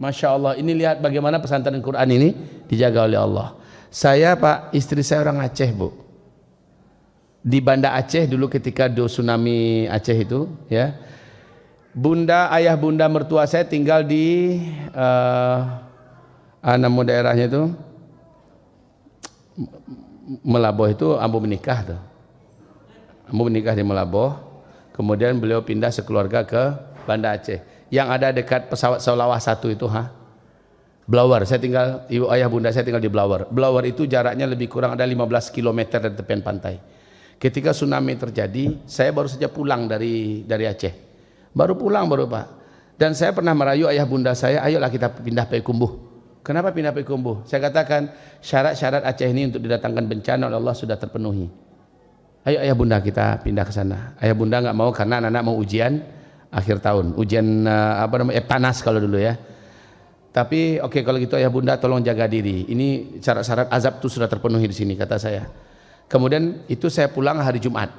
Masya Allah, ini lihat bagaimana pesantren Quran ini dijaga oleh Allah. Saya pak, istri saya orang Aceh bu. Di Banda Aceh dulu ketika tsunami Aceh itu, ya. Ayah bunda mertua saya tinggal di nama daerahnya itu Melaboh, itu ambu menikah tuh. Ambu menikah di Melaboh, kemudian beliau pindah sekeluarga ke Banda Aceh yang ada dekat pesawat Solawah 1 itu, Blower. Saya tinggal, ibu ayah bunda saya tinggal di Blower. Blower itu jaraknya lebih kurang ada 15 km dari tepian pantai. Ketika tsunami terjadi, saya baru saja pulang dari Aceh. Baru pulang pak. Dan saya pernah merayu ayah bunda saya, ayolah kita pindah Payakumbuh. Kenapa pindah Payakumbuh? Saya katakan syarat-syarat Aceh ini untuk didatangkan bencana oleh Allah sudah terpenuhi. Ayo ayah bunda kita pindah ke sana. Ayah bunda nggak mau karena anak-anak mau ujian akhir tahun, ujian panas kalau dulu ya. Tapi oke, kalau gitu ayah bunda tolong jaga diri. Ini syarat-syarat azab itu sudah terpenuhi di sini kata saya. Kemudian itu saya pulang hari Jumat.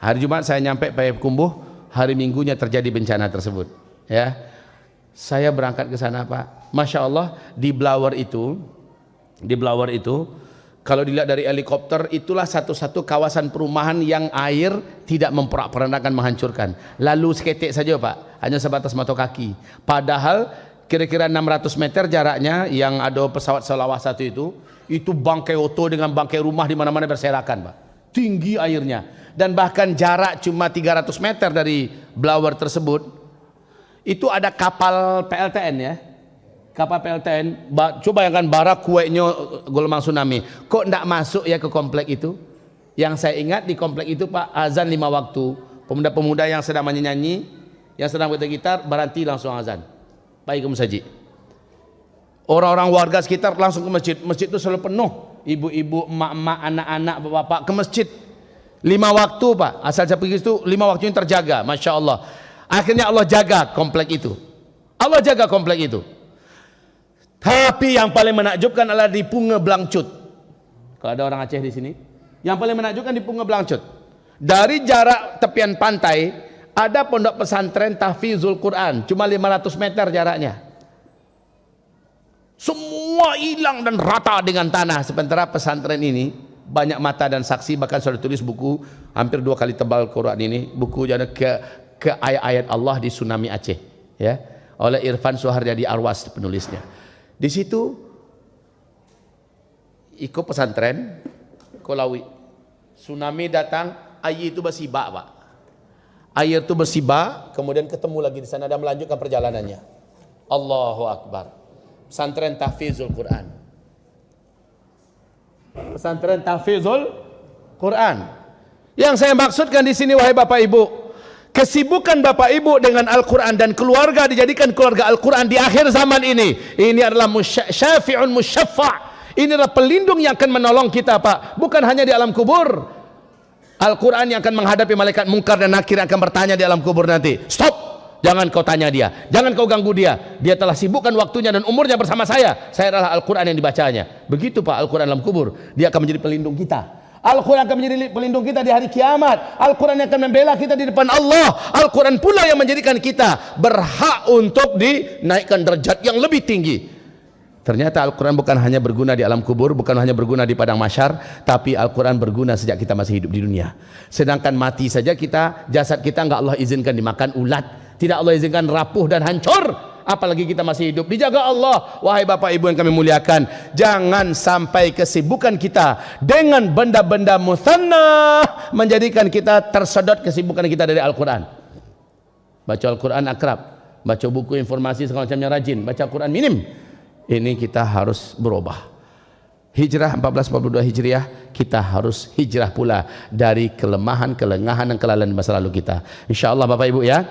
Hari Jumat saya nyampe Payakumbuh, hari Minggunya terjadi bencana tersebut. Ya, saya berangkat ke sana pak. Masya Allah, di Blower itu kalau dilihat dari helikopter, itulah satu-satu kawasan perumahan yang air tidak memporak-porandakan, menghancurkan. Lalu seketik saja pak, hanya sebatas mata kaki. Padahal kira-kira 600 meter jaraknya yang ada pesawat Solawah 1 itu bangkai oto dengan bangkai rumah di mana-mana berserakan pak. Tinggi airnya, dan bahkan jarak cuma 300 meter dari Blower tersebut itu ada kapal PLTN ya. Kapal PLTN, coba bayangkan bara kueknya gelombang tsunami. Kok tidak masuk ya ke komplek itu? Yang saya ingat di komplek itu pak, azan 5 waktu. Pemuda-pemuda yang sedang menyanyi, yang sedang bergitar, berhenti langsung azan. Baik ke masjid. Orang-orang warga sekitar langsung ke masjid. Masjid itu selalu penuh. Ibu-ibu, emak-emak, anak-anak, bapak-bapak ke masjid. 5 waktu pak. Asal saya pergi itu 5 waktu yang terjaga. Masya Allah. Akhirnya Allah jaga komplek itu. Allah jaga komplek itu. Tapi yang paling menakjubkan adalah di Punga Blangcut. Kalau ada orang Aceh di sini, yang paling menakjubkan di Punga Blangcut. Dari jarak tepian pantai ada pondok pesantren Tahfizul Quran, cuma 500 meter jaraknya. Semua hilang dan rata dengan tanah. Sementara pesantren ini banyak mata dan saksi, bahkan sudah tulis buku hampir 2 kali tebal Quran ini, buku jadi ke ayat-ayat Allah di Tsunami Aceh, ya, oleh Irfan Suharyadi Arwas penulisnya. Di situ ikut pesantren Kolawi, tsunami datang, air itu bersibak, Pak. Air itu bersibak, kemudian ketemu lagi di sana dan melanjutkan perjalanannya. Allahu Akbar. Pesantren Tahfizul Quran. Pesantren Tahfizul Quran. Yang saya maksudkan di sini, wahai Bapak Ibu, kesibukan Bapak Ibu dengan Al-Quran dan keluarga dijadikan keluarga Al-Quran di akhir zaman ini. Ini adalah syafi'un musyaffa'. Ini adalah pelindung yang akan menolong kita, Pak. Bukan hanya di alam kubur. Al-Quran yang akan menghadapi malaikat mungkar dan nakir yang akan bertanya di alam kubur nanti. Stop! Jangan kau tanya dia. Jangan kau ganggu dia. Dia telah sibukkan waktunya dan umurnya bersama saya. Saya adalah Al-Quran yang dibacanya. Begitu, Pak, Al-Quran alam kubur. Dia akan menjadi pelindung kita. Al-Quran akan menjadi pelindung kita di hari kiamat. Al-Quran yang akan membela kita di depan Allah. Al-Quran pula yang menjadikan kita berhak untuk dinaikkan derajat yang lebih tinggi. Ternyata Al-Quran bukan hanya berguna di alam kubur, bukan hanya berguna di padang mahsyar, tapi Al-Quran berguna sejak kita masih hidup di dunia. Sedangkan mati saja kita, jasad kita enggak Allah izinkan dimakan ulat, tidak Allah izinkan rapuh dan hancur, apalagi kita masih hidup. Dijaga Allah. Wahai Bapak Ibu yang kami muliakan, jangan sampai kesibukan kita dengan benda-benda muthanna menjadikan kita tersedot kesibukan kita dari Al-Quran. Baca Al-Quran akrab, baca buku informasi segala macamnya rajin, baca Al-Quran minim. Ini kita harus berubah. Hijrah 1442 Hijriah, kita harus hijrah pula dari kelemahan, kelengahan dan kelalaian masa lalu kita. InsyaAllah Bapak Ibu ya.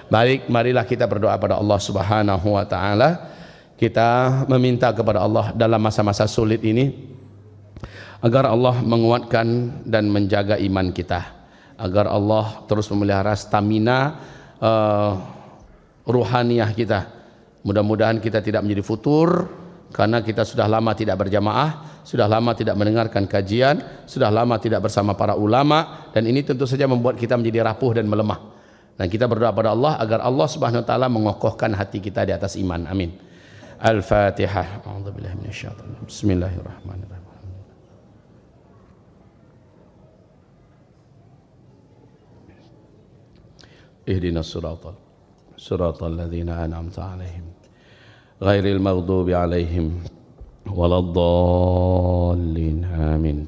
Baik, marilah kita berdoa pada Allah Subhanahu wa taala. Kita meminta kepada Allah dalam masa-masa sulit ini agar Allah menguatkan dan menjaga iman kita, agar Allah terus memelihara stamina ruhaniyah kita. Mudah-mudahan kita tidak menjadi futur karena kita sudah lama tidak berjamaah, sudah lama tidak mendengarkan kajian, sudah lama tidak bersama para ulama, dan ini tentu saja membuat kita menjadi rapuh dan melemah. Dan kita berdoa pada Allah agar Allah Subhanahu wa taala mengokohkan hati kita di atas iman. Amin. Al-Fatihah. A'udzubillahi minasyaitonir rajim. Bismillahirrahmanirrahim. Ihdinas siratal ladzina an'amta 'alaihim ghairil maghdubi 'alaihim waladdallin. Amin.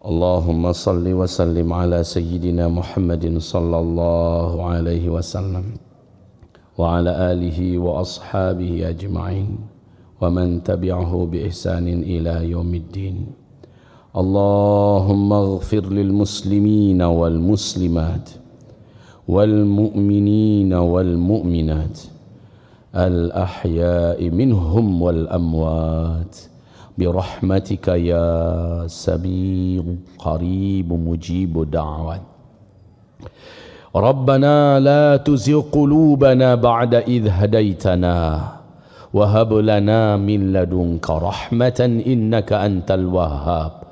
Allahumma salli wa sallim ala sayyidina Muhammadin sallallahu alaihi wasallam wa ala alihi wa ashabihi ajma'in wa man tabi'ahu bi ihsanin ila yaumiddin. Allahumma ighfir lil muslimina wal muslimat wal mu'minina wal mu'minat al ahya'i minhum wal amwat birahmatika ya sabiq qarib mujib da'wat. Rabbana la tuzigh qulubana ba'da idh hadaytana wa hab lana min ladunka rahmatan innaka antal wahhab.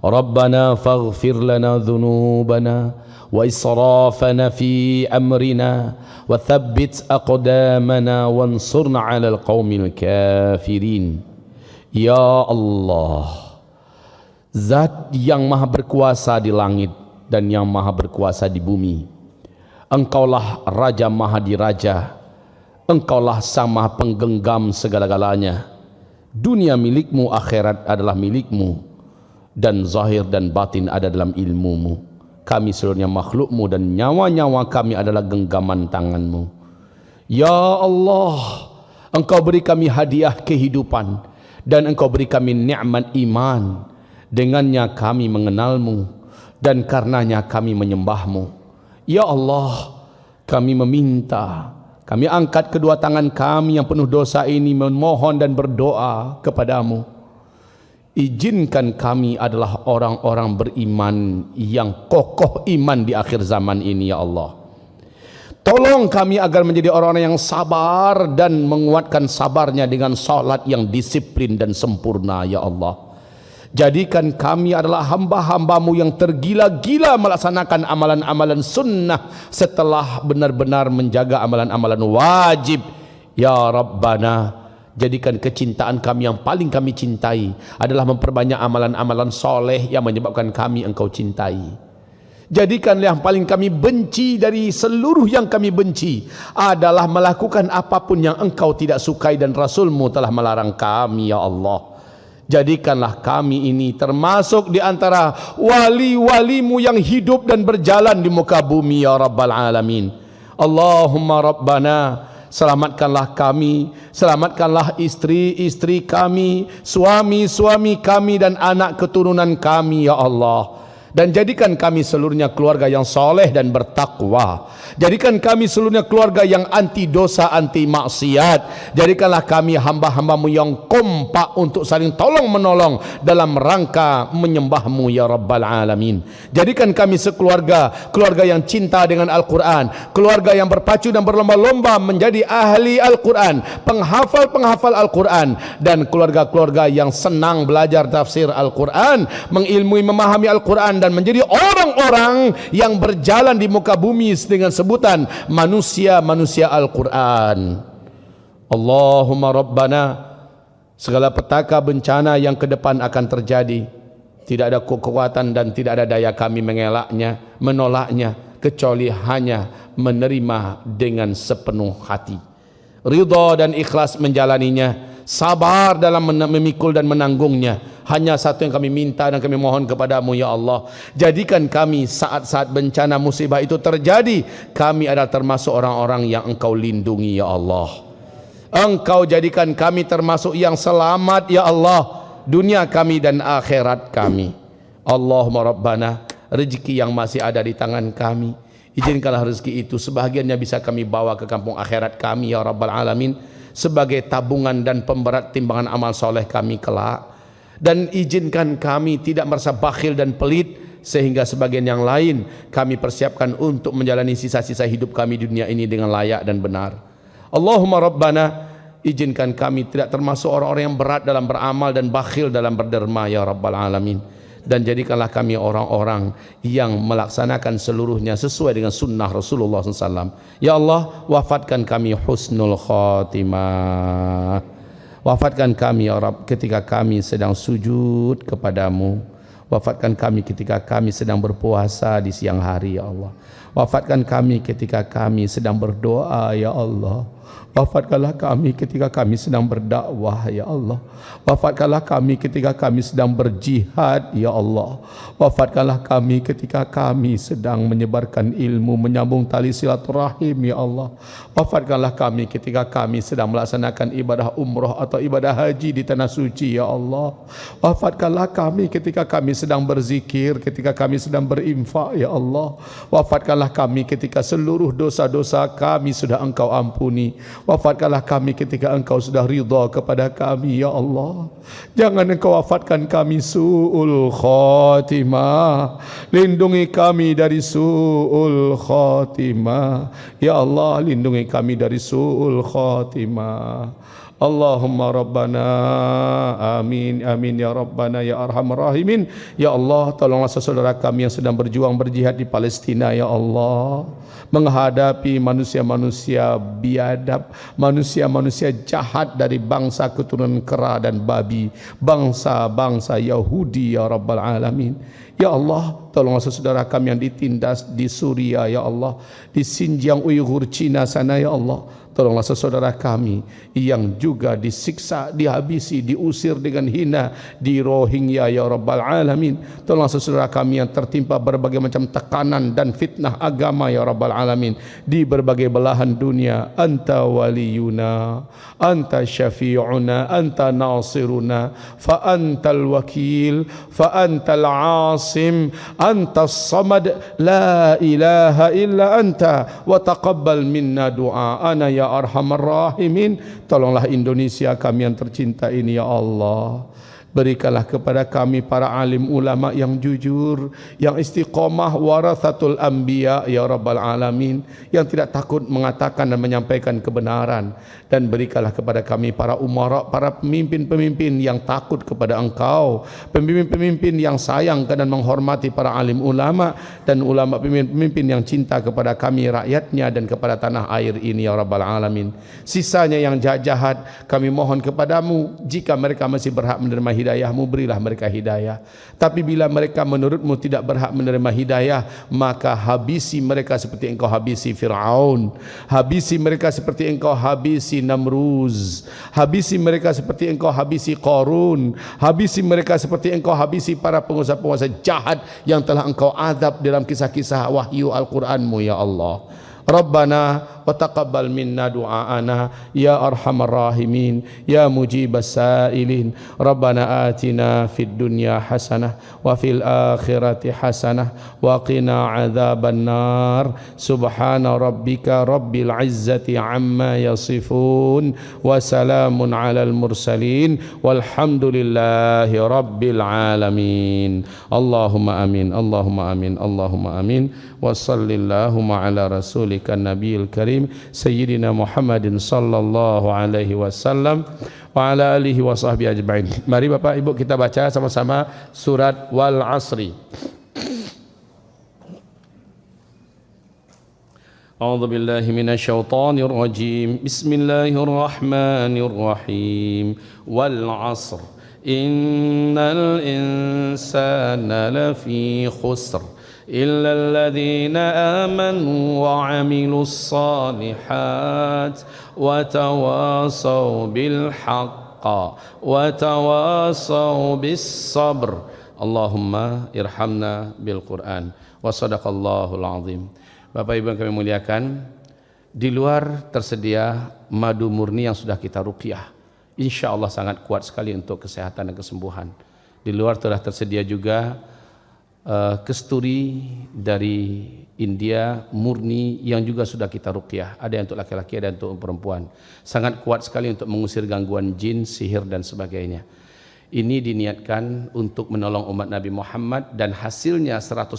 Rabbana faghfir lana dhunubana wa israfana fi amrina wa thabbit aqdamana wansurna 'alal qaumil kafirin. Ya Allah, Zat yang maha berkuasa di langit dan yang maha berkuasa di bumi, Engkaulah Raja Maha Diraja, Engkaulah Sang Maha Penggenggam segala-galanya. Dunia milikmu, akhirat adalah milikmu, dan zahir dan batin ada dalam ilmumu. Kami seluruhnya makhlukmu dan nyawa-nyawa kami adalah genggaman tanganmu. Ya Allah, Engkau beri kami hadiah kehidupan dan Engkau beri kami nikmat iman. Dengannya kami mengenalmu dan karenanya kami menyembahmu. Ya Allah, kami meminta, kami angkat kedua tangan kami yang penuh dosa ini memohon dan berdoa kepadamu. Izinkan kami adalah orang-orang beriman yang kokoh iman di akhir zaman ini ya Allah. Tolong kami agar menjadi orang-orang yang sabar dan menguatkan sabarnya dengan salat yang disiplin dan sempurna ya Allah. Jadikan kami adalah hamba-hambamu yang tergila-gila melaksanakan amalan-amalan sunnah setelah benar-benar menjaga amalan-amalan wajib. Ya Rabbana, jadikan kecintaan kami yang paling kami cintai adalah memperbanyak amalan-amalan soleh yang menyebabkan kami engkau cintai. Jadikanlah yang paling kami benci dari seluruh yang kami benci adalah melakukan apapun yang engkau tidak sukai dan Rasulmu telah melarang kami ya Allah. Jadikanlah kami ini termasuk di antara wali-walimu yang hidup dan berjalan di muka bumi ya Rabbal Alamin. Allahumma Rabbana, selamatkanlah kami, selamatkanlah istri-istri kami, suami-suami kami dan anak keturunan kami ya Allah. Dan jadikan kami seluruhnya keluarga yang soleh dan bertakwa. Jadikan kami seluruhnya keluarga yang anti dosa, anti maksiat. Jadikanlah kami hamba-hambamu yang kompak untuk saling tolong menolong dalam rangka menyembahmu ya Rabbal Alamin. Jadikan kami sekeluarga, keluarga yang cinta dengan Al-Quran, keluarga yang berpacu dan berlomba-lomba menjadi ahli Al-Quran, penghafal-penghafal Al-Quran, dan keluarga-keluarga yang senang belajar tafsir Al-Quran, mengilmui memahami Al-Quran, dan menjadi orang-orang yang berjalan di muka bumi dengan sebutan manusia-manusia Al-Quran. Allahumma Rabbana, segala petaka bencana yang ke depan akan terjadi, tidak ada kekuatan dan tidak ada daya kami mengelaknya, menolaknya, kecuali hanya menerima dengan sepenuh hati, ridha dan ikhlas menjalaninya, sabar dalam memikul dan menanggungnya. Hanya satu yang kami minta dan kami mohon kepadamu ya Allah, jadikan kami saat-saat bencana musibah itu terjadi, kami adalah termasuk orang-orang yang engkau lindungi ya Allah. Engkau jadikan kami termasuk yang selamat ya Allah, dunia kami dan akhirat kami. Allahumma Rabbana, rezeki yang masih ada di tangan kami, izinkanlah rezeki itu sebahagiannya bisa kami bawa ke kampung akhirat kami ya Rabbal Alamin, sebagai tabungan dan pemberat timbangan amal soleh kami kelak. Dan izinkan kami tidak merasa bakhil dan pelit, sehingga sebagian yang lain kami persiapkan untuk menjalani sisa-sisa hidup kami di dunia ini dengan layak dan benar. Allahumma Rabbana, izinkan kami tidak termasuk orang-orang yang berat dalam beramal dan bakhil dalam berderma ya Rabbal Alamin. Dan jadikanlah kami orang-orang yang melaksanakan seluruhnya sesuai dengan sunnah Rasulullah SAW. Ya Allah, wafatkan kami husnul khatimah. Wafatkan kami ya Rabb ketika kami sedang sujud kepadamu. Wafatkan kami ketika kami sedang berpuasa di siang hari ya Allah. Wafatkan kami ketika kami sedang berdoa ya Allah. Wafatkanlah kami ketika kami sedang berdakwah ya Allah. Wafatkanlah kami ketika kami sedang berjihad ya Allah. Wafatkanlah kami ketika kami sedang menyebarkan ilmu, menyambung tali silaturahim ya Allah. Wafatkanlah kami ketika kami sedang melaksanakan ibadah umrah atau ibadah haji di tanah suci ya Allah. Wafatkanlah kami ketika kami sedang berzikir, ketika kami sedang berinfak ya Allah. Wafatkanlah kami ketika seluruh dosa-dosa kami sudah Engkau ampuni. Wafatkanlah kami ketika Engkau sudah ridha kepada kami ya Allah. Jangan Engkau wafatkan kami su'ul khatimah. Lindungi kami dari su'ul khatimah ya Allah, lindungi kami dari su'ul khatimah. Allahumma Rabbana, amin amin ya Rabbana ya Arhamar Rahimin. Ya Allah, tolonglah saudara kami yang sedang berjuang berjihad di Palestina ya Allah, menghadapi manusia-manusia biadab, manusia-manusia jahat dari bangsa keturunan kera dan babi, bangsa-bangsa Yahudi ya Rabbal Alamin. Ya Allah, tolonglah saudara kami yang ditindas di Suria ya Allah, di Xinjiang Uyghur Cina sana ya Allah. Tolonglah saudara kami yang juga disiksa, dihabisi, diusir dengan hina di Rohingya ya Rabbal Alamin. Tolonglah saudara kami yang tertimpa berbagai macam tekanan dan fitnah agama ya Rabbal Alamin di berbagai belahan dunia. Anta waliyuna, anta syafi'una, anta nasiruna, fa antal wakil, fa antal asim, anta samad, la ilaha illa anta, wa taqabbal minna du'aana ya Arhamar Rahimin. Tolonglah Indonesia kami yang tercinta ini ya Allah, Berikanlah kepada kami para alim ulama yang jujur, yang istiqomah, warathatul anbiya ya rabbal alamin, yang tidak takut mengatakan dan menyampaikan kebenaran. Dan berikanlah kepada kami para umara, para pemimpin-pemimpin yang takut kepada Engkau, pemimpin-pemimpin yang sayang dan menghormati para alim ulama, dan ulama pemimpin-pemimpin yang cinta kepada kami rakyatnya dan kepada tanah air ini ya rabbal alamin. Sisanya yang jahat kami mohon kepadamu, jika mereka masih berhak menerima hidayahmu, berilah mereka hidayah. Tapi bila mereka menurutmu tidak berhak menerima hidayah, maka habisi mereka seperti engkau habisi Fir'aun, habisi mereka seperti engkau habisi Namruz, habisi mereka seperti engkau habisi Qarun, habisi mereka seperti engkau habisi para penguasa-penguasa jahat yang telah engkau azab dalam kisah-kisah wahyu Al-Quranmu ya Allah. Rabbana wa taqabbal minna du'aana ya arhamar rahimin ya mujibas sailin. Rabbana atina fid dunya hasanah wa fil akhirati hasanah wa qina adzaban nar. Subhana rabbika rabbil izzati amma yasifun wa salamun alal mursalin walhamdulillahi rabbil alamin. Allahumma amin, Allahumma amin, Allahumma amin. Wa sallallahu ala rasulika nabiyil karim sayyidina Muhammadin sallallahu alaihi wasallam wa ala alihi wa sahbihi ajma'in. Mari Bapak Ibu kita baca sama-sama surat Wal Asri. A'udzu billahi minasyaitonir rajim. Bismillahirrahmanirrahim. Wal 'asr. Innal insana lafi khusr إلا الذين آمنوا وعملوا الصالحات وتواصوا بالحق وتواصوا بالصبر اللهم ارحمنا بالقرآن وصدق الله العظيم. Bapak Ibu yang kami muliakan, di luar tersedia madu murni yang sudah kita ruqyah, insya Allah sangat kuat sekali untuk kesehatan dan kesembuhan. Di luar telah tersedia juga kesturi dari India murni yang juga sudah kita ruqyah. Ada yang untuk laki-laki, ada yang untuk perempuan. Sangat kuat sekali untuk mengusir gangguan jin, sihir dan sebagainya. Ini diniatkan untuk menolong umat Nabi Muhammad dan hasilnya 100%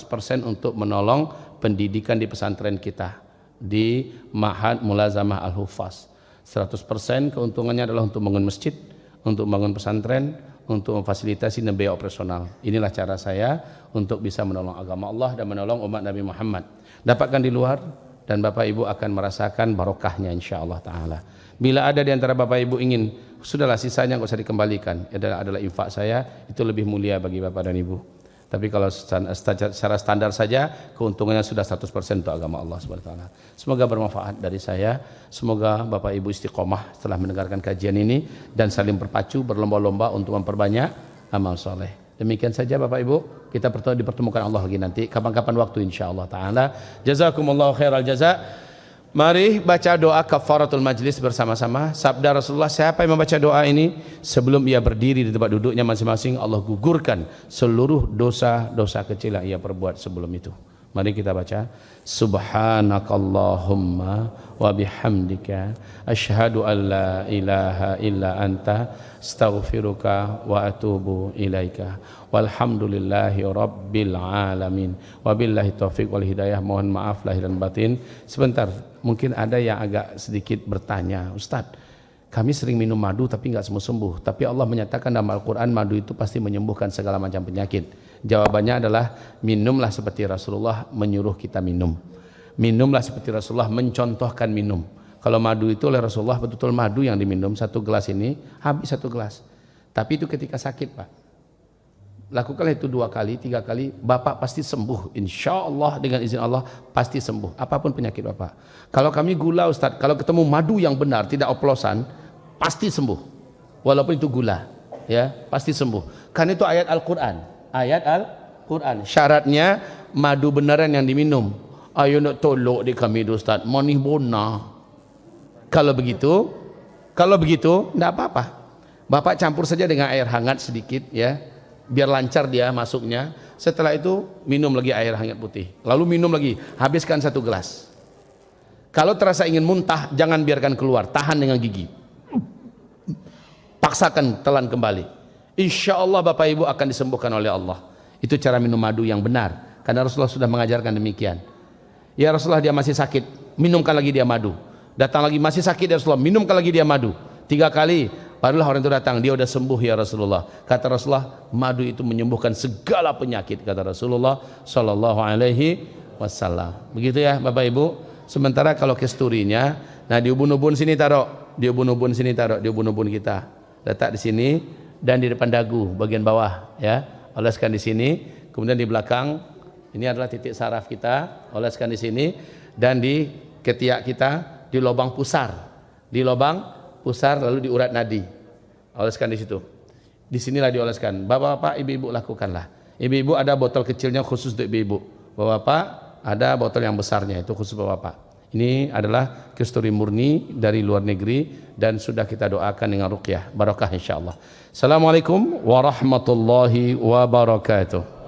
untuk menolong pendidikan di pesantren kita di Ma'had Mulazamah Al-Hufaz. 100% keuntungannya adalah untuk membangun masjid, untuk membangun pesantren, untuk memfasilitasi dan biaya operasional. Inilah cara saya untuk bisa menolong agama Allah dan menolong umat Nabi Muhammad. Dapatkan di luar dan Bapak Ibu akan merasakan barokahnya insyaallah taala. Bila ada di antara Bapak Ibu ingin, sudahlah sisanya enggak usah dikembalikan, adalah infak saya, itu lebih mulia bagi Bapak dan Ibu. Tapi kalau secara standar saja keuntungannya sudah 100% untuk agama Allah Subhanahu wa taala. Semoga bermanfaat dari saya. Semoga Bapak Ibu istiqomah setelah mendengarkan kajian ini dan saling berpacu berlomba-lomba untuk memperbanyak amal soleh. Demikian saja Bapak Ibu, kita dipertemukan Allah lagi nanti kapan-kapan waktu insyaallah taala. Jazakumullahu khairal jaza. Mari baca doa kafaratul majlis bersama-sama. Sabda Rasulullah, siapa yang membaca doa ini sebelum ia berdiri di tempat duduknya masing-masing, Allah gugurkan seluruh dosa-dosa kecil yang ia perbuat sebelum itu. Mari kita baca. Subhanakallahumma wa bihamdika asyhadu an la ilaha illa anta astaghfiruka wa atubu ilaika. Walhamdulillahi rabbil alamin. Wabillahi taufiq wal hidayah. Mohon maaf lahir dan batin. Sebentar, mungkin ada yang agak sedikit bertanya, Ustadz, kami sering minum madu tapi nggak sembuh-sembuh. Tapi Allah menyatakan dalam Al-Quran madu itu pasti menyembuhkan segala macam penyakit. Jawabannya adalah minumlah seperti Rasulullah menyuruh kita minum. Minumlah seperti Rasulullah mencontohkan minum. Kalau madu itu oleh Rasulullah betul-betul madu yang diminum, 1 gelas ini habis 1 gelas. Tapi itu ketika sakit Pak. Lakukanlah itu 2 kali, 3 kali, Bapak pasti sembuh. Insya Allah dengan izin Allah pasti sembuh. Apapun penyakit Bapak. Kalau kami gula Ustadz, kalau ketemu madu yang benar, tidak oplosan, pasti sembuh. Walaupun itu gula, ya pasti sembuh. Karena itu ayat Al-Quran. Ayat Al-Quran. Syaratnya madu benaran yang diminum. Ayo nak tolok di kami Ustaz, manih bona. Kalau begitu tidak apa-apa. Bapak campur saja dengan air hangat sedikit ya, biar lancar dia masuknya. Setelah itu minum lagi air hangat putih. Lalu minum lagi, habiskan 1 gelas. Kalau terasa ingin muntah, jangan biarkan keluar, tahan dengan gigi. Paksakan telan kembali. insya Allah Bapak Ibu akan disembuhkan oleh Allah. Itu cara minum madu yang benar, karena Rasulullah sudah mengajarkan demikian. Ya Rasulullah, dia masih sakit, minumkan lagi dia madu. Datang lagi, masih sakit ya Rasulullah, minumkan lagi dia madu. 3 kali, barulah orang itu datang, dia udah sembuh ya Rasulullah. Kata Rasulullah, madu itu menyembuhkan segala penyakit, kata Rasulullah sallallahu alaihi wasallam. Begitu ya Bapak Ibu. Sementara kalau kesturinya, nah di ubun-ubun sini taruh, di ubun-ubun sini taruh, di ubun-ubun kita letak di sini dan di depan dagu bagian bawah ya, oleskan di sini. Kemudian di belakang ini adalah titik saraf kita, oleskan di sini, dan di ketiak kita, di lubang pusar, di lubang pusar, lalu di urat nadi, oleskan di situ. Di sinilah dioleskan. Bapak-bapak, ibu-ibu lakukanlah. Ibu-ibu ada botol kecilnya khusus untuk ibu-ibu. Bapak-bapak ada botol yang besarnya, itu khusus bapak-bapak. Ini adalah kesturi murni dari luar negeri dan sudah kita doakan dengan ruqyah. Barakah insyaallah. Assalamualaikum warahmatullahi wabarakatuh.